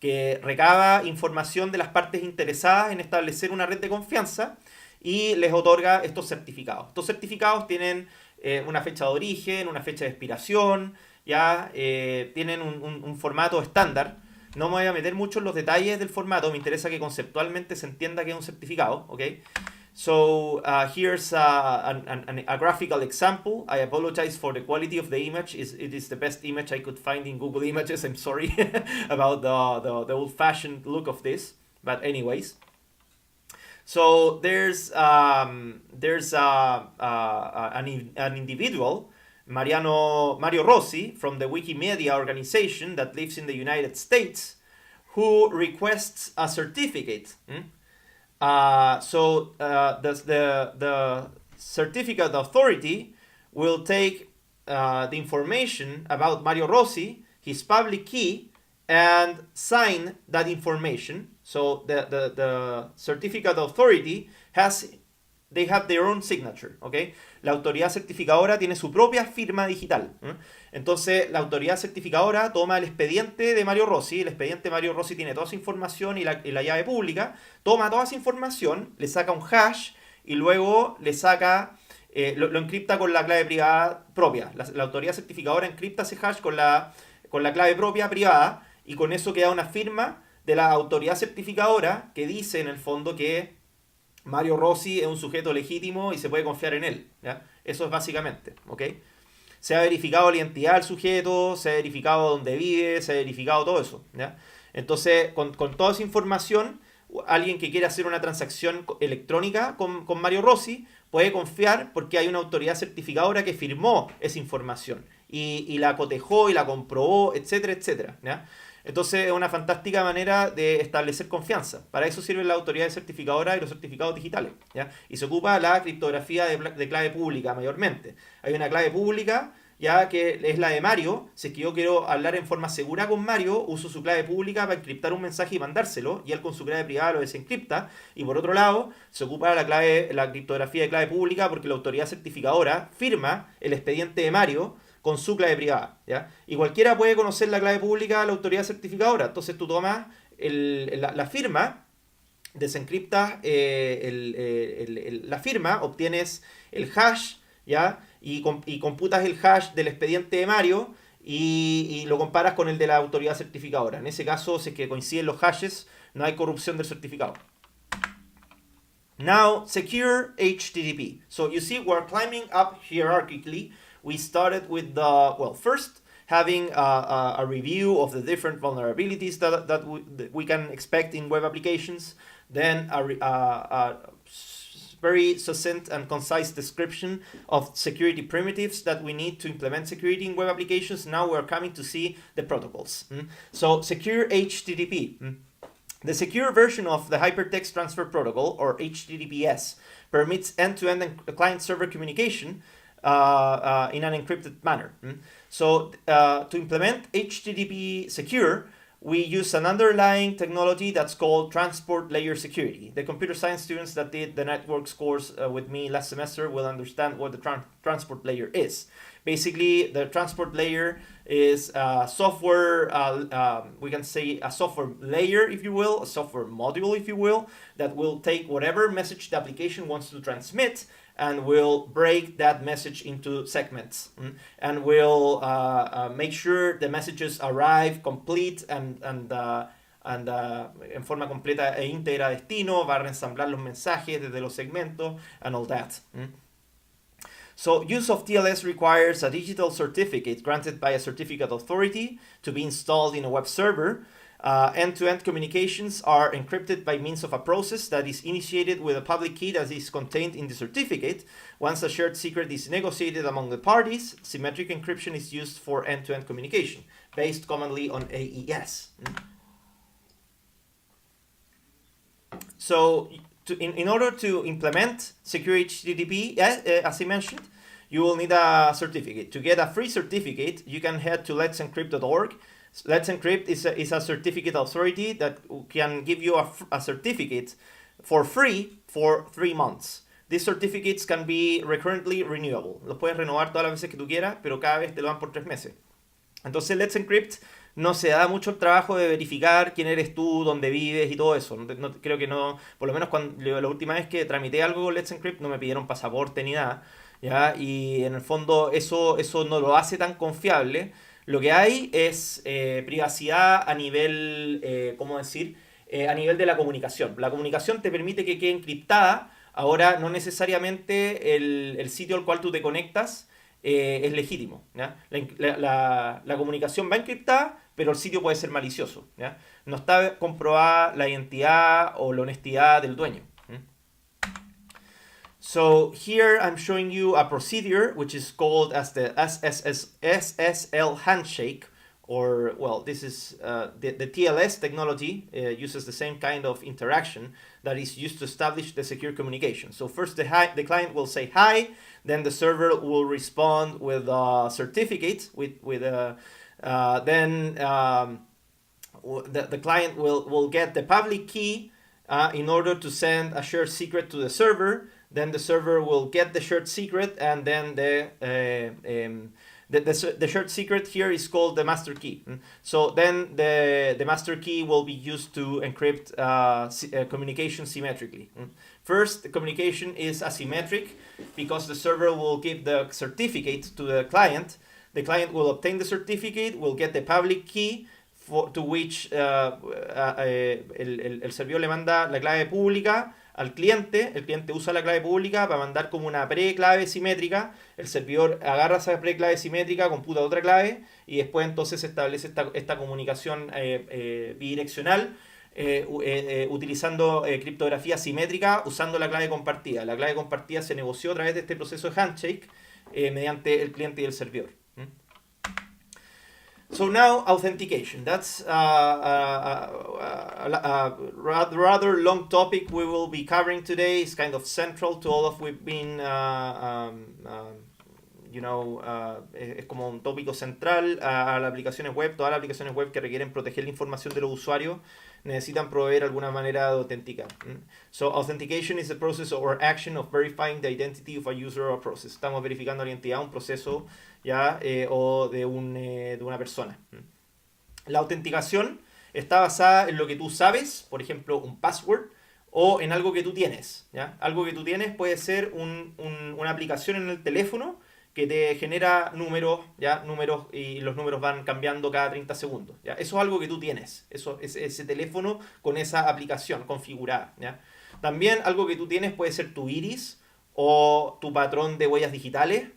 que recaba información de las partes interesadas en establecer una red de confianza y les otorga estos certificados. Estos certificados tienen una fecha de origen, una fecha de expiración, ya tienen un formato estándar. No me voy a meter mucho en los detalles del formato, me interesa que conceptualmente se entienda que es un certificado, ¿ok? So here's a graphical example. I apologize for the quality of the image. It is the best image I could find in Google Images. I'm sorry about the old-fashioned look of this, but anyways. So there's an individual, Mario Rossi, from the Wikimedia organization that lives in the United States, who requests a certificate. So the certificate authority will take the information about Mario Rossi, his public key, and sign that information. So the certificate authority they have their own signature, ¿ok? La autoridad certificadora tiene su propia firma digital. Entonces, la autoridad certificadora toma el expediente de Mario Rossi. El expediente de Mario Rossi tiene toda esa información y la llave pública. Toma toda esa información, le saca un hash y luego le saca, lo encripta con la clave privada propia. La autoridad certificadora encripta ese hash con la clave propia privada y con eso queda una firma de la autoridad certificadora que dice en el fondo que Mario Rossi es un sujeto legítimo y se puede confiar en él, ¿ya? Eso es básicamente, ¿ok? Se ha verificado la identidad del sujeto, se ha verificado dónde vive, se ha verificado todo eso, ¿ya? Entonces, con toda esa información, alguien que quiera hacer una transacción electrónica con Mario Rossi puede confiar porque hay una autoridad certificadora que firmó esa información y la cotejó y la comprobó, etcétera, etcétera, ¿ya? Entonces es una fantástica manera de establecer confianza. Para eso sirven las autoridades certificadoras y los certificados digitales, ¿ya? Y se ocupa la criptografía de clave pública mayormente. Hay una clave pública, ya que es la de Mario. Si es que yo quiero hablar en forma segura con Mario, uso su clave pública para encriptar un mensaje y mandárselo, y él con su clave privada lo desencripta. Y por otro lado, se ocupa la criptografía de clave pública porque la autoridad certificadora firma el expediente de Mario con su clave privada, ¿ya? Y cualquiera puede conocer la clave pública de la autoridad certificadora. Entonces tú tomas la firma, desencriptas la firma, obtienes el hash, ¿ya? Y computas el hash del expediente de Mario y lo comparas con el de la autoridad certificadora. En ese caso, si es que coinciden los hashes, No hay corrupción del certificado. Now, secure HTTP. So you see, we're climbing up hierarchically. We started with the, well, first having a review of the different vulnerabilities that we can expect in web applications. Then a very succinct and concise description of security primitives that we need to implement security in web applications. Now we're coming to see the protocols. So secure HTTP. The secure version of the Hypertext Transfer Protocol, or HTTPS, permits end-to-end client-server communication in an encrypted manner. So to implement HTTP secure, we use an underlying technology that's called transport layer security. The computer science students that did the networks course with me last semester will understand what the transport layer is. Basically, the transport layer is a software, we can say a software layer, if you will, a software module, if you will, that will take whatever message the application wants to transmit and will break that message into segments and will make sure the messages arrive complete and en forma completa e íntegra a destino, va a reensamblar los mensajes desde los segmentos and all that. So use of TLS requires a digital certificate granted by a certificate authority to be installed in a web server. End-to-end communications are encrypted by means of a process that is initiated with a public key that is contained in the certificate. Once a shared secret is negotiated among the parties, symmetric encryption is used for end-to-end communication, based commonly on AES. So in order to implement secure HTTP, as I mentioned, you will need a certificate. To get a free certificate, you can head to let'sencrypt.org. Let's Encrypt is a certificate authority that can give you a certificate for free for 3 months. These certificates can be recurrently renewable. Los puedes renovar todas las veces que tú quieras, pero cada vez te lo dan por 3 meses. Entonces, Let's Encrypt no se da mucho el trabajo de verificar quién eres tú, dónde vives y todo eso. Creo que no, por lo menos cuando la última vez que tramité algo con Let's Encrypt no me pidieron pasaporte ni nada, ¿ya? Y en el fondo eso no lo hace tan confiable. Lo que hay es privacidad a nivel, ¿cómo decir? A nivel de la comunicación. La comunicación te permite que quede encriptada. Ahora, no necesariamente el sitio al cual tú te conectas es legítimo, ¿ya? La comunicación va encriptada, pero el sitio puede ser malicioso, ¿ya? No está comprobada la identidad o la honestidad del dueño. So here I'm showing you a procedure which is called as the SSL handshake, or, well, this is the TLS technology uses the same kind of interaction that is used to establish the secure communication. So first the client will say hi, then the server will respond with a certificate, then the client will get the public key in order to send a shared secret to the server. Then the server will get the shared secret, and then the shared secret here is called the master key. So then the master key will be used to encrypt communication symmetrically. First, the communication is asymmetric because the server will give the certificate to the client. The client will obtain the certificate, will get the public key, to which el servidor le manda la clave pública al cliente. El cliente usa la clave pública para mandar como una preclave simétrica. El servidor agarra esa preclave simétrica, computa otra clave y después entonces se establece esta comunicación bidireccional utilizando criptografía simétrica usando la clave compartida. La clave compartida se negoció a través de este proceso de handshake mediante el cliente y el servidor. So now, authentication. That's a rather long topic we will be covering today. It's kind of central to all of we've been, es como un tópico central a las aplicaciones web. Todas las aplicaciones web que requieren proteger la información de los usuarios necesitan proveer alguna manera de autenticar. So, authentication is the process or action of verifying the identity of a user or a process. Estamos verificando la identidad de un proceso, ¿ya? O de una persona. La autenticación está basada en lo que tú sabes, por ejemplo, un password, o en algo que tú tienes, ¿ya? Algo que tú tienes puede ser una aplicación en el teléfono que te genera números, ¿ya? Números, y los números van cambiando cada 30 segundos, ¿ya? Eso es algo que tú tienes, eso es ese teléfono con esa aplicación configurada, ¿ya? También algo que tú tienes puede ser tu iris o tu patrón de huellas digitales.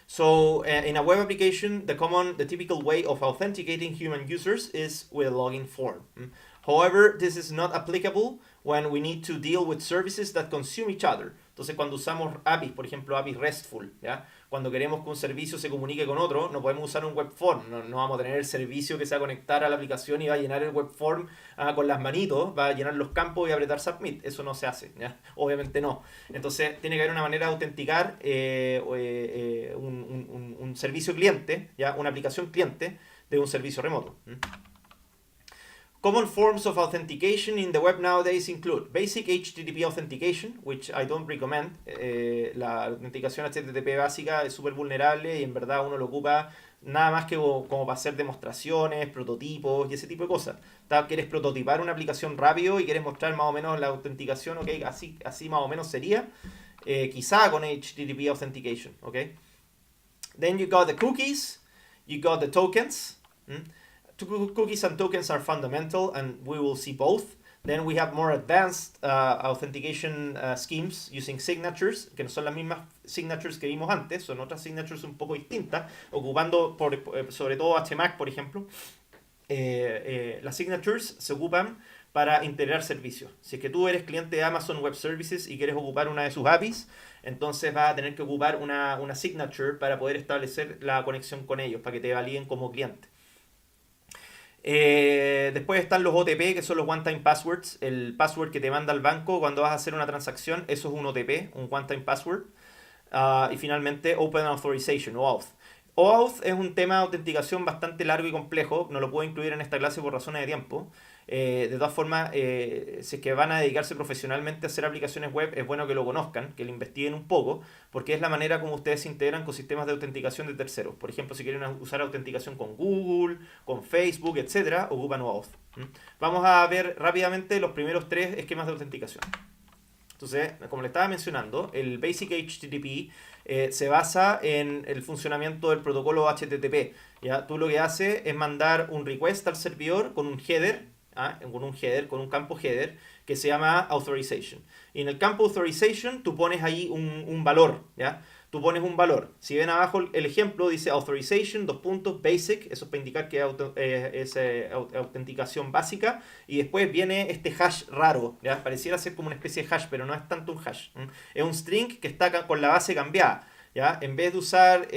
So, in a web application, the typical way of authenticating human users is with a login form. However, this is not applicable when we need to deal with services that consume each other. Entonces, cuando usamos APIs, por ejemplo, APIs RESTful, ¿ya? Cuando queremos que un servicio se comunique con otro, no podemos usar un web form. No vamos a tener el servicio que se va a conectar a la aplicación y va a llenar el web form con las manitos, va a llenar los campos y apretar submit. Eso no se hace, ¿ya? Obviamente no. Entonces, tiene que haber una manera de autenticar un servicio cliente, ¿ya? Una aplicación cliente de un servicio remoto. Common forms of authentication in the web nowadays include basic HTTP authentication, which I don't recommend. La autenticación HTTP básica es súper vulnerable y en verdad uno lo ocupa nada más que como para hacer demostraciones, prototipos y ese tipo de cosas. Quieres prototipar una aplicación rápido y quieres mostrar más o menos la autenticación, ok, así más o menos sería, quizá con HTTP authentication, ok. Then you got the cookies, you got the tokens. Cookies and tokens are fundamental, and we will see both. Then we have more advanced authentication schemes using signatures, que no son las mismas signatures que vimos antes, son otras signatures un poco distintas, ocupando sobre todo HMAC, por ejemplo. Las signatures se ocupan para integrar servicios. Si es que tú eres cliente de Amazon Web Services y quieres ocupar una de sus APIs, entonces vas a tener que ocupar una signature para poder establecer la conexión con ellos, para que te validen como cliente. Después están los OTP, que son los One Time Passwords. El password que te manda el banco cuando vas a hacer una transacción, eso es un OTP, un One Time Password. Y finalmente Open Authorization o Auth. OAuth es un tema de autenticación bastante largo y complejo, no lo puedo incluir en esta clase por razones de tiempo. De todas formas, si es que van a dedicarse profesionalmente a hacer aplicaciones web, es bueno que lo conozcan, que lo investiguen un poco, porque es la manera como ustedes se integran con sistemas de autenticación de terceros. Por ejemplo, si quieren usar autenticación con Google, con Facebook, etc., ocupan OAuth. Vamos a ver rápidamente los primeros 3 esquemas de autenticación. Entonces, como le estaba mencionando, el Basic HTTP se basa en el funcionamiento del protocolo HTTP. ¿Ya? Tú lo que haces es mandar un request al servidor con un header, con un campo header que se llama Authorization. Y en el campo Authorization tú pones ahí un valor, ¿ya? Tú pones un valor. Si ven abajo el ejemplo, dice Authorization, basic, eso es para indicar que es autenticación básica, y después viene este hash raro, ¿ya? Pareciera ser como una especie de hash, pero no es tanto un hash. Es un string que está con la base cambiada, ¿ya? En vez de usar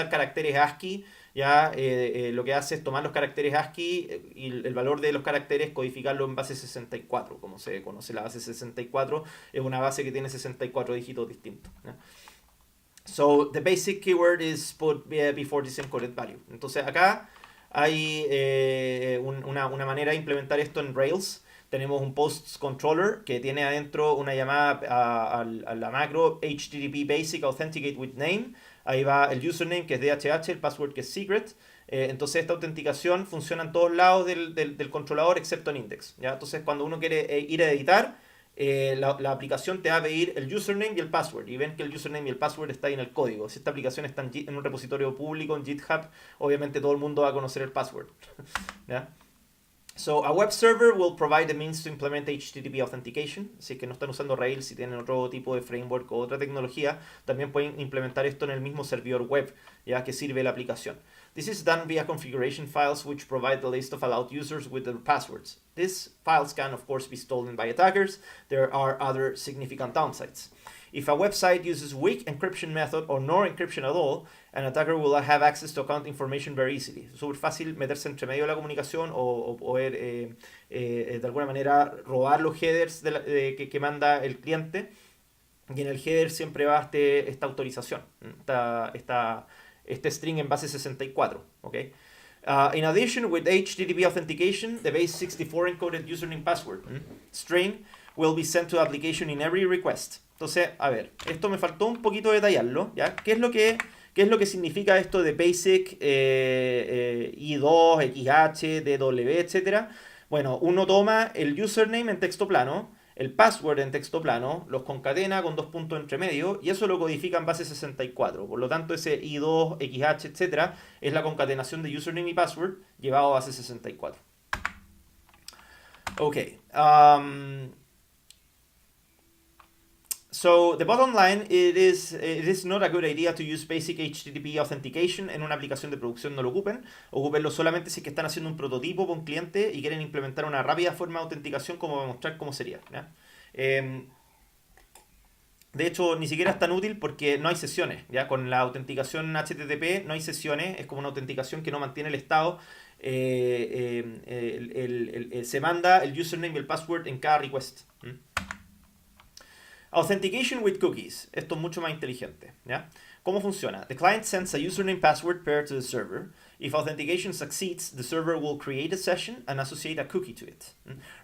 caracteres ASCII, ya lo que hace es tomar los caracteres ASCII y el valor de los caracteres codificarlo en base 64. Como se conoce la base 64, es una base que tiene 64 dígitos distintos, ¿ya? So, the basic keyword is put before this encoded value. Entonces acá hay una manera de implementar esto en Rails. Tenemos un posts controller que tiene adentro una llamada a la macro HTTP basic authenticate with name. Ahí va el username, que es DHH, el password, que es secret. Entonces esta autenticación funciona en todos lados del controlador, excepto en index, ¿ya? Entonces cuando uno quiere ir a editar, la aplicación te va a pedir el username y el password. Y ven que el username y el password está ahí en el código. Si esta aplicación está en un repositorio público, en GitHub, obviamente todo el mundo va a conocer el password, ¿ya? So, a web server will provide the means to implement HTTP authentication. Si es que no están usando Rails, si tienen otro tipo de framework o otra tecnología, también pueden implementar esto en el mismo servidor web, ya que sirve la aplicación. This is done via configuration files which provide the list of allowed users with their passwords. These files can, of course, be stolen by attackers. There are other significant downsides. If a website uses weak encryption method or no encryption at all, an attacker will have access to account information very easily. Es súper fácil meterse entre medio de la comunicación o poder de alguna manera robar los headers que manda el cliente. Y en el header siempre va esta autorización, este string en base 64. ¿Okay? In addition, with HTTP authentication, the base 64 encoded username password string will be sent to application in every request. Entonces, a ver, esto me faltó un poquito detallarlo, ¿ya? ¿Qué es lo que significa esto de basic, I2, XH, DW, etcétera? Bueno, uno toma el username en texto plano, el password en texto plano, los concatena con dos puntos entre medio y eso lo codifica en base 64. Por lo tanto, ese I2, XH, etcétera, es la concatenación de username y password llevado a base 64. Okay. So the bottom line, it is not a good idea to use basic HTTP authentication en una aplicación de producción. No lo ocupen. Ocúpenlo solamente si es que están haciendo un prototipo con un cliente y quieren implementar una rápida forma de autenticación como mostrar cómo sería, ¿ya? De hecho, ni siquiera es tan útil porque no hay sesiones, ¿ya? Con la autenticación HTTP no hay sesiones, es como una autenticación que no mantiene el estado. Se manda el username y el password en cada request. Authentication with cookies. Esto es mucho más inteligente, ¿ya? ¿Cómo funciona? The client sends a username password pair to the server. If authentication succeeds, the server will create a session and associate a cookie to it.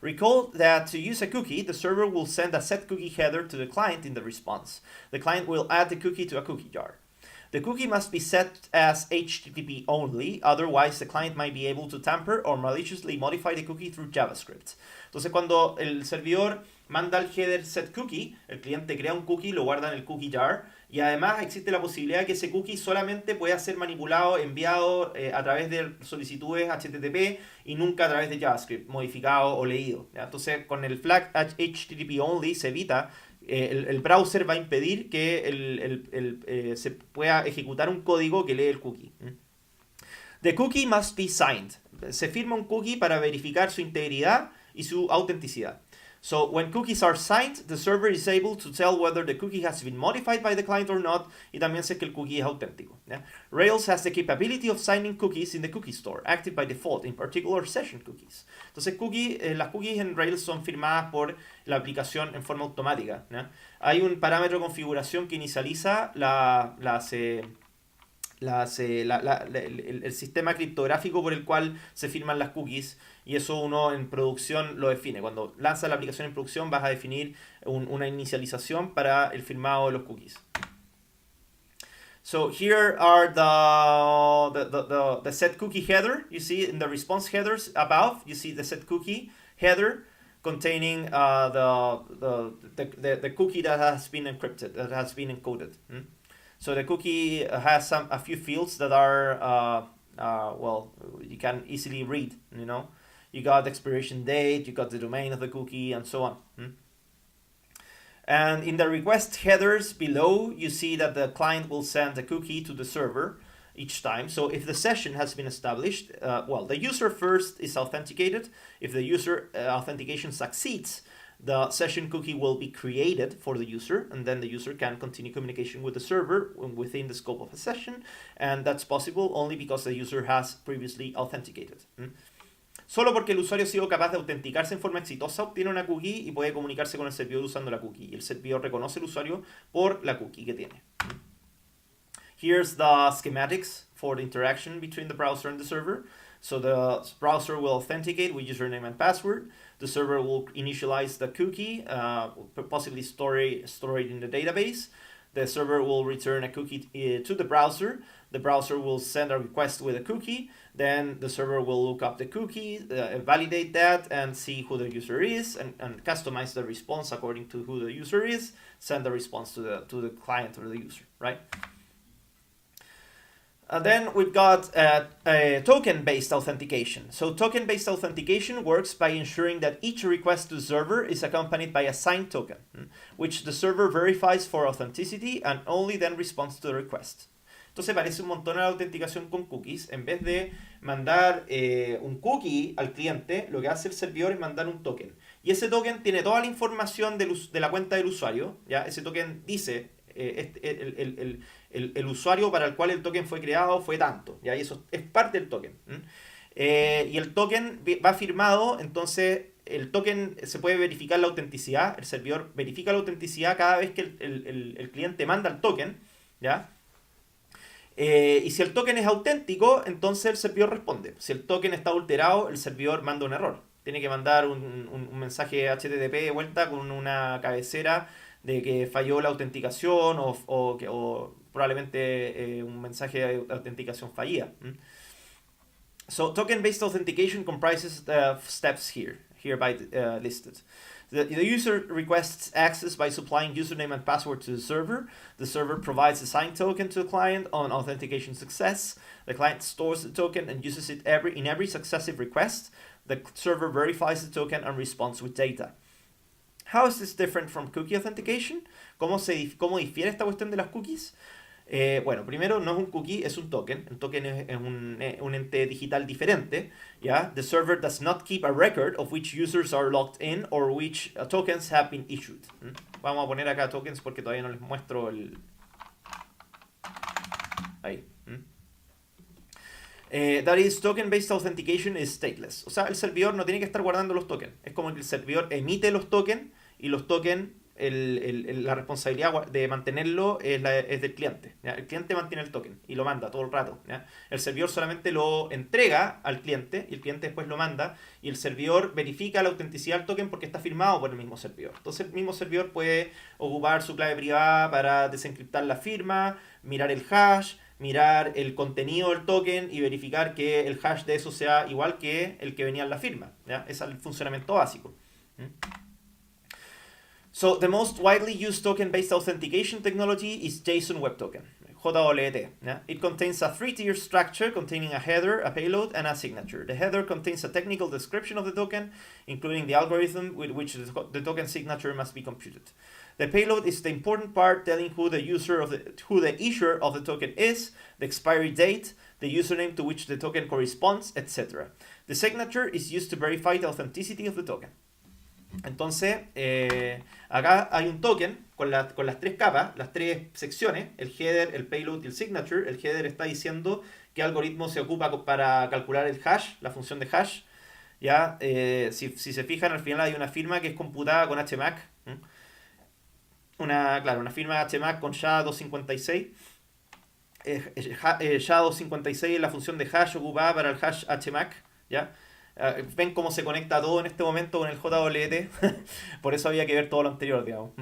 Recall that to use a cookie, the server will send a set cookie header to the client in the response. The client will add the cookie to a cookie jar. The cookie must be set as HTTP only, otherwise the client might be able to tamper or maliciously modify the cookie through JavaScript. Entonces, cuando el servidor manda el header set cookie, el cliente crea un cookie, lo guarda en el cookie jar, y además existe la posibilidad de que ese cookie solamente pueda ser manipulado, enviado a través de solicitudes HTTP y nunca a través de JavaScript, modificado o leído, ¿ya? Entonces, con el flag HTTP only se evita, el browser va a impedir que se pueda ejecutar un código que lee el cookie. The cookie must be signed. Se firma un cookie para verificar su integridad y su autenticidad. So when cookies are signed, the server is able to tell whether the cookie has been modified by the client or not, y también sé que el cookie es auténtico, ¿ya? Rails has the capability of signing cookies in the cookie store, active by default, in particular session cookies. Entonces las cookies en Rails son firmadas por la aplicación en forma automática, ¿ya? Hay un parámetro de configuración que inicializa el sistema criptográfico por el cual se firman las cookies, y eso uno en producción lo define. Cuando lanzas la aplicación en producción vas a definir una inicialización para el firmado de los cookies. So here are the set cookie header. You see in the response headers above, you see the set cookie header containing the cookie that has been encrypted, that has been encoded. So the cookie has a few fields that are, well, you can easily read, you know. You got the expiration date, you got the domain of the cookie, and so on. And in the request headers below, you see that the client will send a cookie to the server each time. So if the session has been established, well, the user first is authenticated. If the user authentication succeeds, the session cookie will be created for the user, and then the user can continue communication with the server within the scope of a session, and that's possible only because the user has previously authenticated. Solo porque el usuario ha sido capaz de autenticarse en forma exitosa, obtiene una cookie y puede comunicarse con el servidor usando la cookie, y el servidor reconoce al usuario por la cookie que tiene. Here's the schematics for the interaction between the browser and the server. So the browser will authenticate with username and password. The server will initialize the cookie, possibly store it in the database. The server will return a cookie to the browser. The browser will send a request with a cookie. Then the server will look up the cookie, validate that, and see who the user is, and customize the response according to who the user is. Send the response to the client or the user, right? Then we've got a token-based authentication. So token-based authentication works by ensuring that each request to the server is accompanied by a signed token, which the server verifies for authenticity and only then responds to the request. Entonces parece un montón a la autenticación con cookies. En vez de mandar un cookie al cliente, lo que hace el servidor es mandar un token. Y ese token tiene toda la información de la cuenta del usuario, ¿ya? Ese token dice el usuario para el cual el token fue creado fue tanto, ¿ya? Y eso es parte del token. Y el token va firmado, entonces el token se puede verificar la autenticidad. El servidor verifica la autenticidad cada vez que el cliente manda el token, ¿ya? Y si el token es auténtico, entonces el servidor responde. Si el token está adulterado, el servidor manda un error. Tiene que mandar un mensaje HTTP de vuelta con una cabecera de que falló la autenticación o probablemente un mensaje de autenticación fallida. So token-based authentication comprises the steps hereby listed. The user requests access by supplying username and password to the server. The server provides a signed token to the client on authentication success. The client stores the token and uses it in every successive request. The server verifies the token and responds with data. How is this different from cookie authentication? ¿Cómo difiere esta cuestión de las cookies? Bueno, primero no es un cookie, es un token. Un token es un ente digital diferente. ¿Ya? The server does not keep a record of which users are logged in or which tokens have been issued. Vamos a poner acá tokens porque todavía no les muestro el... Ahí. That is, token-based authentication is stateless. O sea, el servidor no tiene que estar guardando los tokens. Es como que el servidor emite los tokens y los tokens, la responsabilidad de mantenerlo es del cliente. ¿Ya? El cliente mantiene el token y lo manda todo el rato. ¿Ya? El servidor solamente lo entrega al cliente y el cliente después lo manda y el servidor verifica la autenticidad del token porque está firmado por el mismo servidor. Entonces el mismo servidor puede ocupar su clave privada para desencriptar la firma, mirar el hash, mirar el contenido del token y verificar que el hash de eso sea igual que el que venía en la firma. ¿Ya? Ese es el funcionamiento básico. So, the most widely used token-based authentication technology is JSON Web Token, JWT. Yeah? It contains a three-tier structure containing a header, a payload, and a signature. The header contains a technical description of the token, including the algorithm with which the token signature must be computed. The payload is the important part, telling who the issuer of the token is, the expiry date, the username to which the token corresponds, etc. The signature is used to verify the authenticity of the token. Entonces, acá hay un token con las tres capas, las tres secciones, el header, el payload y el signature. El header está diciendo qué algoritmo se ocupa para calcular el hash, la función de hash. ¿Ya? Si se fijan, al final hay una firma que es computada con HMAC. Una firma HMAC con SHA-256. SHA-256 es la función de hash ocupada para el hash HMAC. ¿Ya? Ven cómo se conecta todo en este momento con el JWT. Por eso había que ver todo lo anterior, digamos.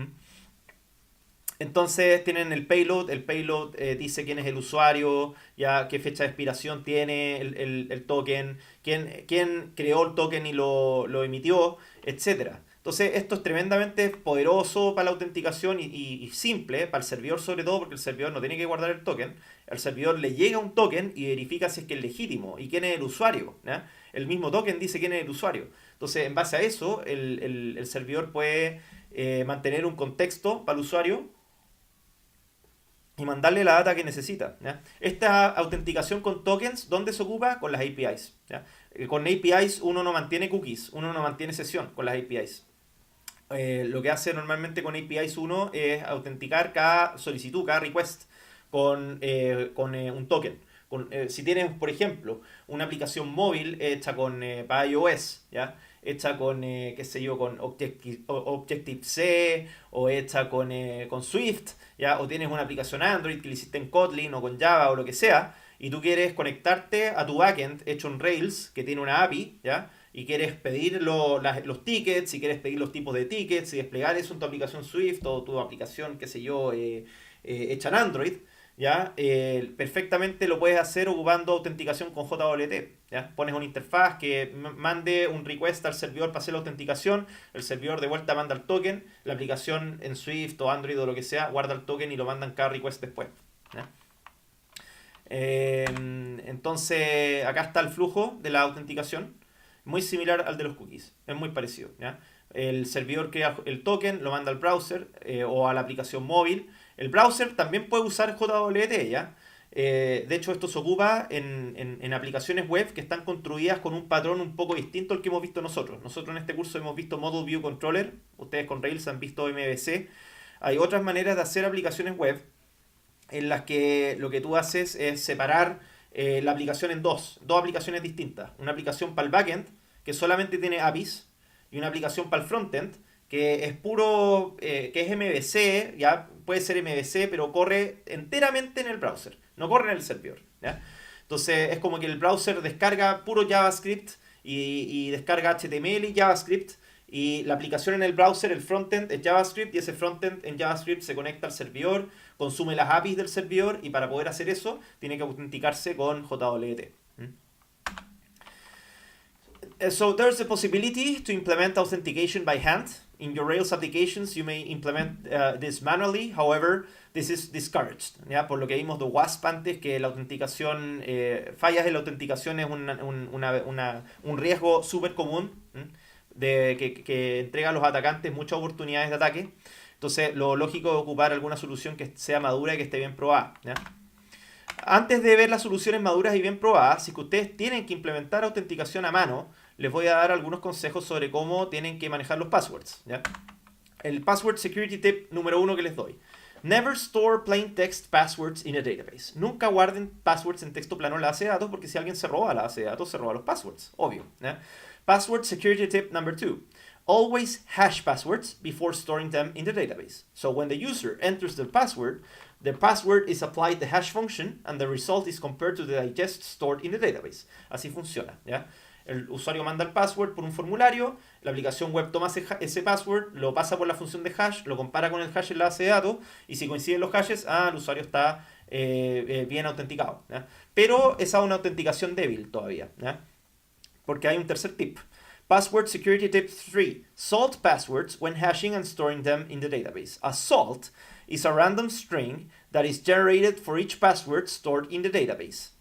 Entonces tienen el payload. El payload dice quién es el usuario, ya qué fecha de expiración tiene el token, quién creó el token y lo emitió, etc. Entonces esto es tremendamente poderoso para la autenticación y simple, para el servidor sobre todo, porque el servidor no tiene que guardar el token. Al servidor le llega un token y verifica si es que es legítimo y quién es el usuario, ¿ya? El mismo token dice quién es el usuario. Entonces, en base a eso, el servidor puede mantener un contexto para el usuario y mandarle la data que necesita. ¿Ya? Esta autenticación con tokens, ¿dónde se ocupa? Con las APIs. ¿Ya? Con APIs uno no mantiene cookies, uno no mantiene sesión con las APIs. Lo que hace normalmente con APIs uno es autenticar cada solicitud, cada request con un token. Si tienes, por ejemplo, una aplicación móvil hecha para iOS, ¿ya? Hecha con, qué sé yo, con Objective-C o hecha con Swift, ¿ya? O tienes una aplicación Android que le hiciste en Kotlin o con Java o lo que sea, y tú quieres conectarte a tu backend hecho en Rails, que tiene una API, ¿ya? Y quieres pedir los tickets, y quieres pedir los tipos de tickets y desplegar eso en tu aplicación Swift o tu aplicación, qué sé yo, hecha en Android, ¿ya? Perfectamente lo puedes hacer ocupando autenticación con JWT, ¿ya? Pones una interfaz que mande un request al servidor para hacer la autenticación, el servidor de vuelta manda el token, la aplicación en Swift o Android o lo que sea guarda el token y lo mandan cada request después, ¿ya? Entonces acá está el flujo de la autenticación, muy similar al de los cookies, es muy parecido, ¿ya? El servidor crea el token, lo manda al browser o a la aplicación móvil. El browser también puede usar JWT, ¿ya? De hecho, esto se ocupa en aplicaciones web que están construidas con un patrón un poco distinto al que hemos visto nosotros. Nosotros en este curso hemos visto Model View Controller, ustedes con Rails han visto MVC. Hay otras maneras de hacer aplicaciones web en las que lo que tú haces es separar la aplicación en dos aplicaciones distintas. Una aplicación para el backend, que solamente tiene APIs, y una aplicación para el frontend, que es puro, que es MVC, ya puede ser MVC, pero corre enteramente en el browser, no corre en el servidor, ¿ya? Entonces es como que el browser descarga puro JavaScript y descarga HTML y JavaScript, y la aplicación en el browser, el frontend, es JavaScript, y ese frontend en JavaScript se conecta al servidor, consume las APIs del servidor, y para poder hacer eso tiene que autenticarse con JWT. So there's a possibility to implement authentication by hand In your Rails applications, you may implement this manually. However, this is discouraged. ¿Ya? Por lo que vimos de WASP antes, que la autenticación, fallas en la autenticación es un riesgo súper común que entrega a los atacantes muchas oportunidades de ataque. Entonces, lo lógico es ocupar alguna solución que sea madura y que esté bien probada. ¿Ya? Antes de ver las soluciones maduras y bien probadas, si que ustedes tienen que implementar autenticación a mano, les voy a dar algunos consejos sobre cómo tienen que manejar los passwords. ¿Ya? El password security tip número 1 que les doy. Never store plain text passwords in a database. Nunca guarden passwords en texto plano en la base de datos, porque si alguien se roba la base de datos, se roba los passwords. Obvio. ¿Ya? Password security tip number 2. Always hash passwords before storing them in the database. So when the user enters the password is applied the hash function and the result is compared to the digest stored in the database. Así funciona, ¿ya? El usuario manda el password por un formulario, la aplicación web toma ese password, lo pasa por la función de hash, lo compara con el hash en la base de datos y si coinciden los hashes, el usuario está bien autenticado, ¿ya? Pero esa es una autenticación débil todavía, ¿ya? Porque hay un tercer tip. Password security tip 3. Salt passwords when hashing and storing them in the database. A salt is a random string that is generated for each password stored in the database.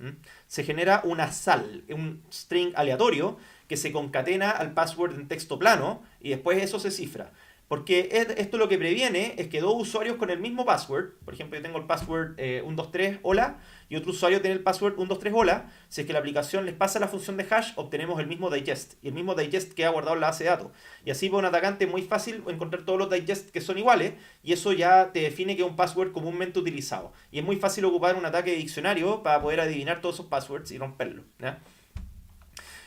Se genera una sal, un string aleatorio que se concatena al password en texto plano y después eso se cifra. Porque esto lo que previene es que dos usuarios con el mismo password, por ejemplo yo tengo el password 123 hola y otro usuario tiene el password 123 hola, si es que la aplicación les pasa la función de hash, obtenemos el mismo digest y el mismo digest queda guardado en la base de datos. Y así para un atacante es muy fácil encontrar todos los digests que son iguales y eso ya te define que es un password comúnmente utilizado. Y es muy fácil ocupar un ataque de diccionario para poder adivinar todos esos passwords y romperlos, ¿ya?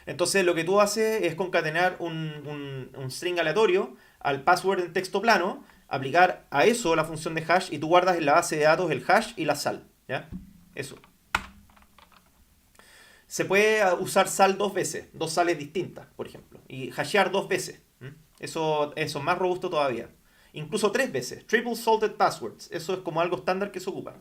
Entonces lo que tú haces es concatenar un string aleatorio al password en texto plano, aplicar a eso la función de hash y tú guardas en la base de datos el hash y la sal, ¿ya? Eso. Se puede usar sal dos veces, dos sales distintas, por ejemplo, y hashear dos veces. Eso es más robusto todavía. Incluso tres veces, triple salted passwords. Eso es como algo estándar que se ocupa.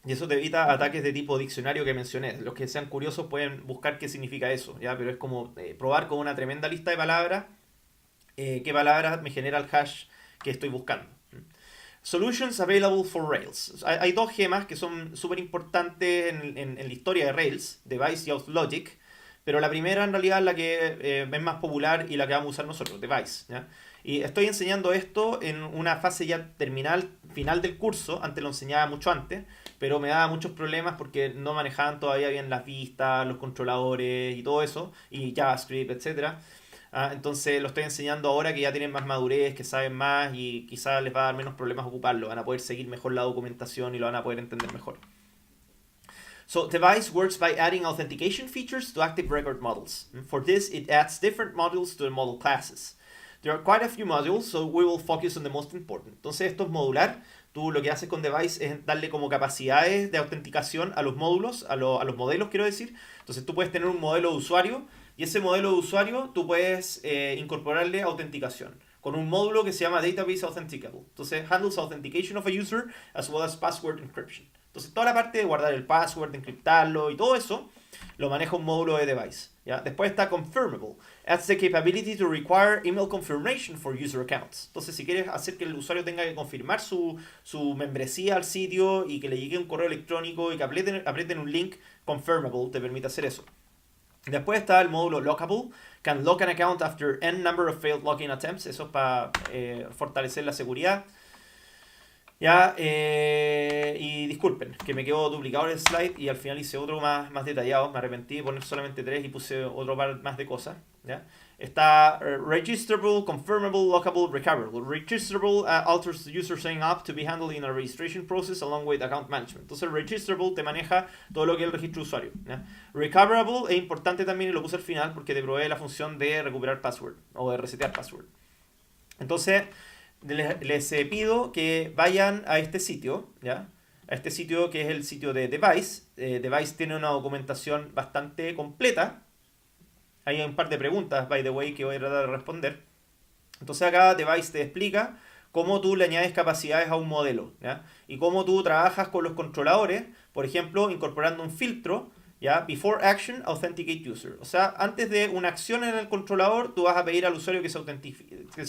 Y eso te evita ataques de tipo diccionario que mencioné. Los que sean curiosos pueden buscar qué significa eso, ¿ya? Pero es como probar con una tremenda lista de palabras qué palabras me genera el hash que estoy buscando. Solutions available for Rails. Hay dos gemas que son súper importantes en la historia de Rails, Device y AuthLogic, pero la primera en realidad es la que es más popular y la que vamos a usar nosotros, Device, ¿ya? Y estoy enseñando esto en una fase ya final del curso. Antes lo enseñaba mucho antes, pero me daba muchos problemas porque no manejaban todavía bien las vistas, los controladores y todo eso, y JavaScript, etcétera. Entonces lo estoy enseñando ahora que ya tienen más madurez, que saben más y quizás les va a dar menos problemas ocuparlo. Van a poder seguir mejor la documentación y lo van a poder entender mejor. So Device works by adding authentication features to active record models. For this, it adds different modules to the model classes. There are quite a few modules, so we will focus on the most important. Entonces esto es modular. Tú lo que haces con Device es darle como capacidades de autenticación a los módulos, a los modelos quiero decir. Entonces tú puedes tener un modelo de usuario y ese modelo de usuario tú puedes incorporarle autenticación con un módulo que se llama Database Authenticable. Entonces handles authentication of a user as well as password encryption. Entonces toda la parte de guardar el password, de encriptarlo y todo eso lo maneja un módulo de Device, ¿ya? Después está Confirmable. Adds the capability to require email confirmation for user accounts. Entonces, si quieres hacer que el usuario tenga que confirmar su membresía al sitio y que le llegue un correo electrónico y que aprieten un link, Confirmable te permite hacer eso. Después está el módulo Lockable. Can lock an account after n number of failed login attempts. Eso es para fortalecer la seguridad. Ya, y disculpen, que me quedó duplicado el slide y al final hice otro más detallado. Me arrepentí de poner solamente 3 y puse otro par más de cosas. ¿Ya? Está Registrable, Confirmable, Lockable, Recoverable. Registrable alters the user sign up to be handled in a registration process along with account management. Entonces Registrable te maneja todo lo que es el registro de usuario, ¿ya? Recoverable es importante también y lo puse al final porque te provee la función de recuperar password o de resetear password. Entonces les pido que vayan a este sitio, ¿ya? A este sitio que es el sitio de Device. Device tiene una documentación bastante completa. Hay un par de preguntas, by the way, que voy a tratar de responder. Entonces acá Device te explica cómo tú le añades capacidades a un modelo, ¿ya? Y cómo tú trabajas con los controladores, por ejemplo, incorporando un filtro ¿ya? Before action, authenticate user. O sea, antes de una acción en el controlador, tú vas a pedir al usuario que se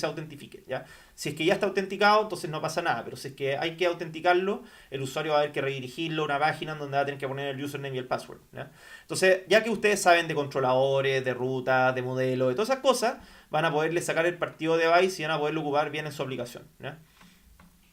autentifique, ¿ya? Si es que ya está autenticado, entonces no pasa nada. Pero si es que hay que autenticarlo, el usuario va a haber que redirigirlo a una página en donde va a tener que poner el username y el password, ¿ya? Entonces, ya que ustedes saben de controladores, de rutas, de modelos, de todas esas cosas, van a poderle sacar el partido de device y van a poderlo ocupar bien en su aplicación, ¿ya?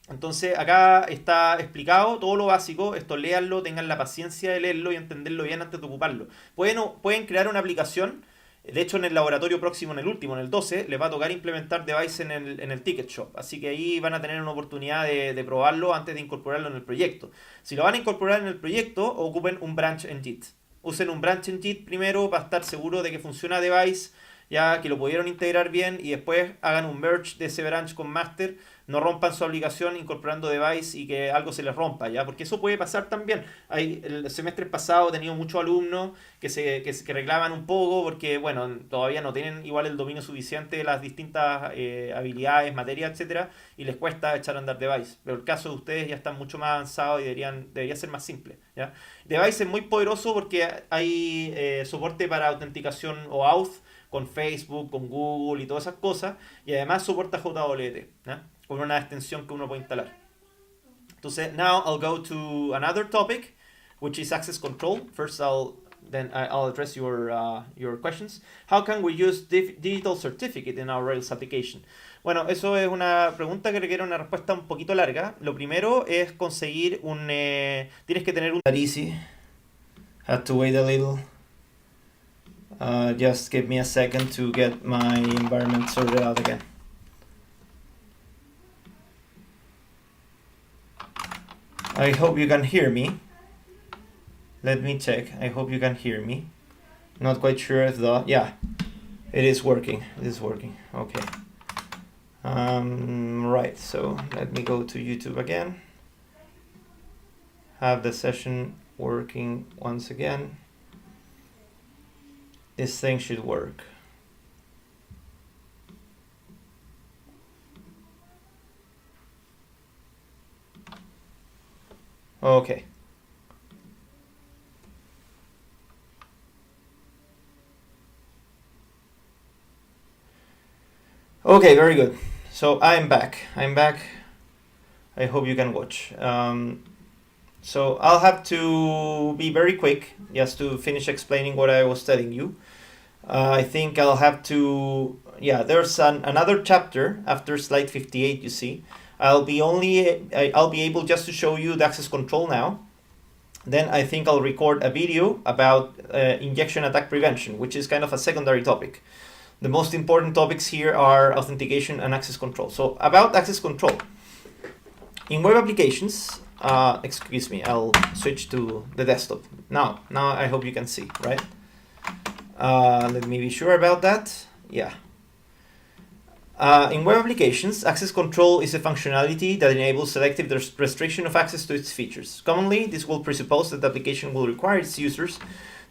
Entonces acá está explicado todo lo básico, esto léanlo, tengan la paciencia de leerlo y entenderlo bien antes de ocuparlo. Pueden crear una aplicación, de hecho en el laboratorio próximo, en el último, en el 12, les va a tocar implementar device en el ticket shop, así que ahí van a tener una oportunidad de probarlo antes de incorporarlo en el proyecto. Si lo van a incorporar en el proyecto, ocupen un branch en Git. Usen un branch en Git primero para estar seguro de que funciona device, ya que lo pudieron integrar bien, y después hagan un merge de ese branch con master. No rompan su aplicación incorporando device y que algo se les rompa, ¿ya? Porque eso puede pasar también. El semestre pasado he tenido muchos alumnos que reclaman un poco porque, bueno, todavía no tienen igual el dominio suficiente de las distintas habilidades, materias, etcétera, y les cuesta echar a andar device. Pero el caso de ustedes ya está mucho más avanzado y debería ser más simple, ¿ya? Device es muy poderoso porque hay soporte para autenticación o auth con Facebook, con Google y todas esas cosas, y además soporta JWT, ¿ya? Con una extensión que uno puede instalar. Entonces, now I'll go to another topic, which is access control. First, I'll address your questions. How can we use digital certificate in our Rails application? Bueno, eso es una pregunta que requiere una respuesta un poquito larga. Lo primero es conseguir tienes que tener un... Easy. Had to wait a little. Just give me a second to get my environment sorted out again. I hope you can hear me. Let me check. I hope you can hear me. Not quite sure if yeah, it is working. It is working. Okay. Right. So let me go to YouTube again. Have the session working once again. This thing should work. Okay. Okay, very good. So I'm back. I hope you can watch. So I'll have to be very quick just to finish explaining what I was telling you. I think I'll have to, there's another chapter after slide 58, you see. I'll be able just to show you the access control now. Then I think I'll record a video about injection attack prevention, which is kind of a secondary topic. The most important topics here are authentication and access control. So about access control. In web applications, excuse me, I'll switch to the desktop. Now I hope you can see, right? Let me be sure about that. Yeah. In web applications, access control is a functionality that enables selective restriction of access to its features. Commonly, this will presuppose that the application will require its users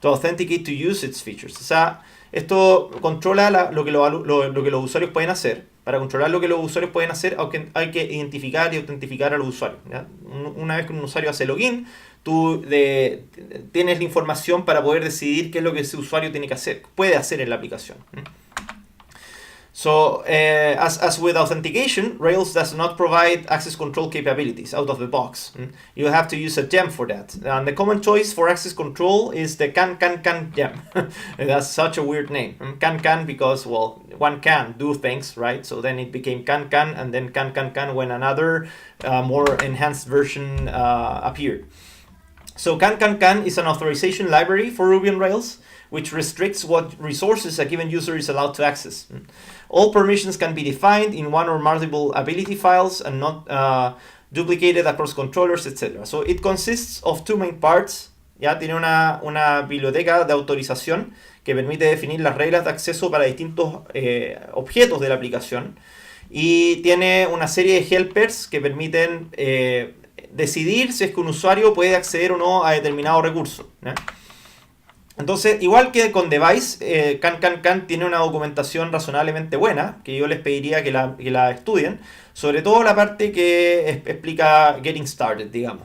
to authenticate to use its features. O sea, esto controla lo que los usuarios pueden hacer. Para controlar lo que los usuarios pueden hacer, hay que identificar y autentificar a los usuarios, ¿ya? Una vez que un usuario hace login, tú tienes la información para poder decidir qué es lo que ese usuario puede hacer en la aplicación. So, as with authentication, Rails does not provide access control capabilities out of the box. You have to use a gem for that. And the common choice for access control is the can gem. That's such a weird name. Can because, well, one can do things, right? So then it became can, and then can when another more enhanced version appeared. So can is an authorization library for Ruby on Rails, which restricts what resources a given user is allowed to access. All permissions can be defined in one or multiple ability files and not duplicated across controllers, etc. So it consists of two main parts. Ya tiene una biblioteca de autorización que permite definir las reglas de acceso para distintos objetos de la aplicación. Y tiene una serie de helpers que permiten decidir si es que un usuario puede acceder o no a determinado recurso, ¿no? Entonces, igual que con Device, Can tiene una documentación razonablemente buena, que yo les pediría que la estudien, sobre todo la parte que explica Getting Started, digamos,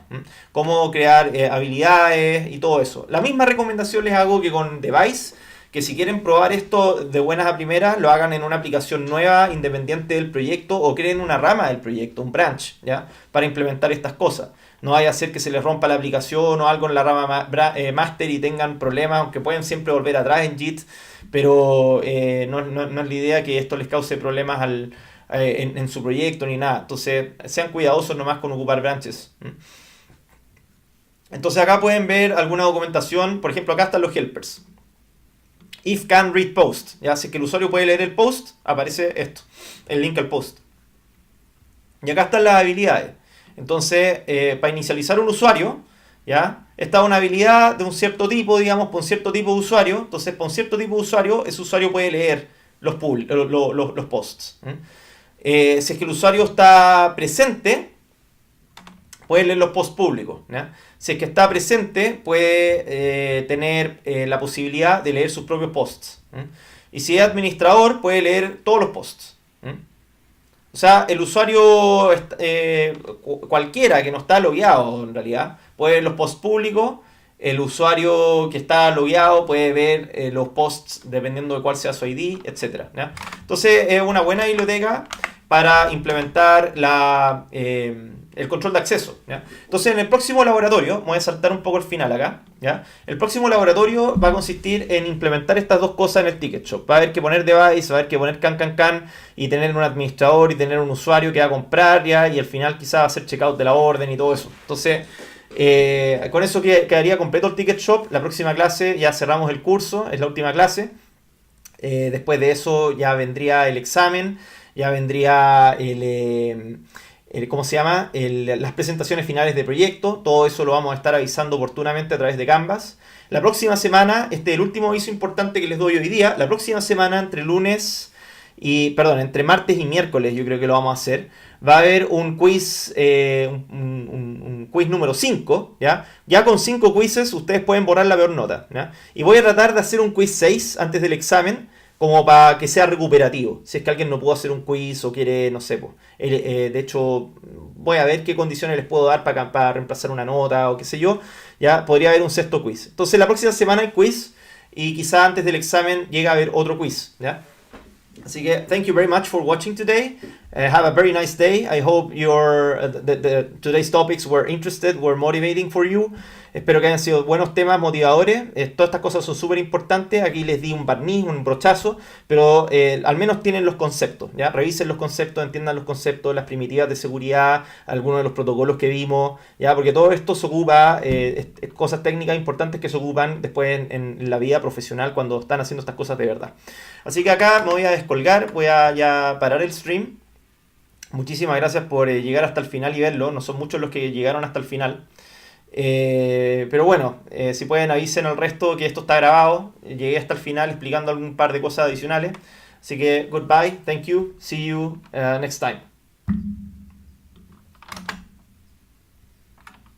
cómo crear habilidades y todo eso. La misma recomendación les hago que con Device, que si quieren probar esto de buenas a primeras, lo hagan en una aplicación nueva, independiente del proyecto, o creen una rama del proyecto, un branch, ¿ya? Para implementar estas cosas. No vaya a ser que se les rompa la aplicación o algo en la rama master y tengan problemas, aunque pueden siempre volver atrás en Git, pero no es la idea que esto les cause problemas en su proyecto ni nada. Entonces, sean cuidadosos nomás con ocupar branches. Entonces acá pueden ver alguna documentación, por ejemplo acá están los helpers. If can read post, ya, si que el usuario puede leer el post, aparece esto, el link al post. Y acá están las habilidades. Entonces, para inicializar un usuario, ¿ya? Esta es una habilidad de un cierto tipo, digamos, por un cierto tipo de usuario. Entonces, por un cierto tipo de usuario, ese usuario puede leer los posts. Si es que el usuario está presente, puede leer los posts públicos, ¿ya? Si es que está presente, puede tener la posibilidad de leer sus propios posts. Y si es administrador, puede leer todos los posts. O sea, el usuario cualquiera que no está logueado en realidad puede ver los posts públicos. El usuario que está logueado puede ver los posts dependiendo de cuál sea su ID, etc. ¿Ya? Entonces es una buena biblioteca para implementar el control de acceso, ¿ya? Entonces en el próximo laboratorio, voy a saltar un poco el final acá, ¿ya? El próximo laboratorio va a consistir en implementar estas dos cosas en el ticket shop. Va a haber que poner device, va a haber que poner can y tener un administrador y tener un usuario que va a comprar, ¿ya? Y al final quizás hacer checkout de la orden y todo eso. Entonces con eso quedaría completo el ticket shop. La próxima clase ya cerramos el curso, es la última clase. Después de eso ya vendría el examen, ya vendría ¿cómo se llama? Las presentaciones finales de proyecto. Todo eso lo vamos a estar avisando oportunamente a través de Canvas. La próxima semana, este es el último aviso importante que les doy hoy día. La próxima semana, entre martes y miércoles, yo creo que lo vamos a hacer. Va a haber un quiz, un quiz número 5, ¿ya? Ya con 5 quizzes ustedes pueden borrar la peor nota, ¿ya? Y voy a tratar de hacer un quiz 6 antes del examen, como para que sea recuperativo. Si es que alguien no pudo hacer un quiz o quiere, no sé, de hecho, voy a ver qué condiciones les puedo dar para reemplazar una nota o qué sé yo. Ya podría haber un sexto quiz. Entonces la próxima semana hay quiz y quizá antes del examen llega a haber otro quiz, ¿ya? Así que thank you very much for watching today. Have a very nice day. I hope today's topics were motivating for you. Espero que hayan sido buenos temas motivadores. Todas estas cosas son súper importantes. Aquí les di un barniz, un brochazo, pero al menos tienen los conceptos, ¿ya? Revisen los conceptos, entiendan los conceptos, las primitivas de seguridad, algunos de los protocolos que vimos, ¿ya? Porque todo esto se ocupa, cosas técnicas importantes que se ocupan después en la vida profesional cuando están haciendo estas cosas de verdad. Así que acá me voy a descolgar, voy a ya parar el stream. Muchísimas gracias por llegar hasta el final y verlo. No son muchos los que llegaron hasta el final. Pero bueno, si pueden avisen al resto que esto está grabado. Llegué hasta el final explicando algún par de cosas adicionales. Así que goodbye, thank you, see you next time.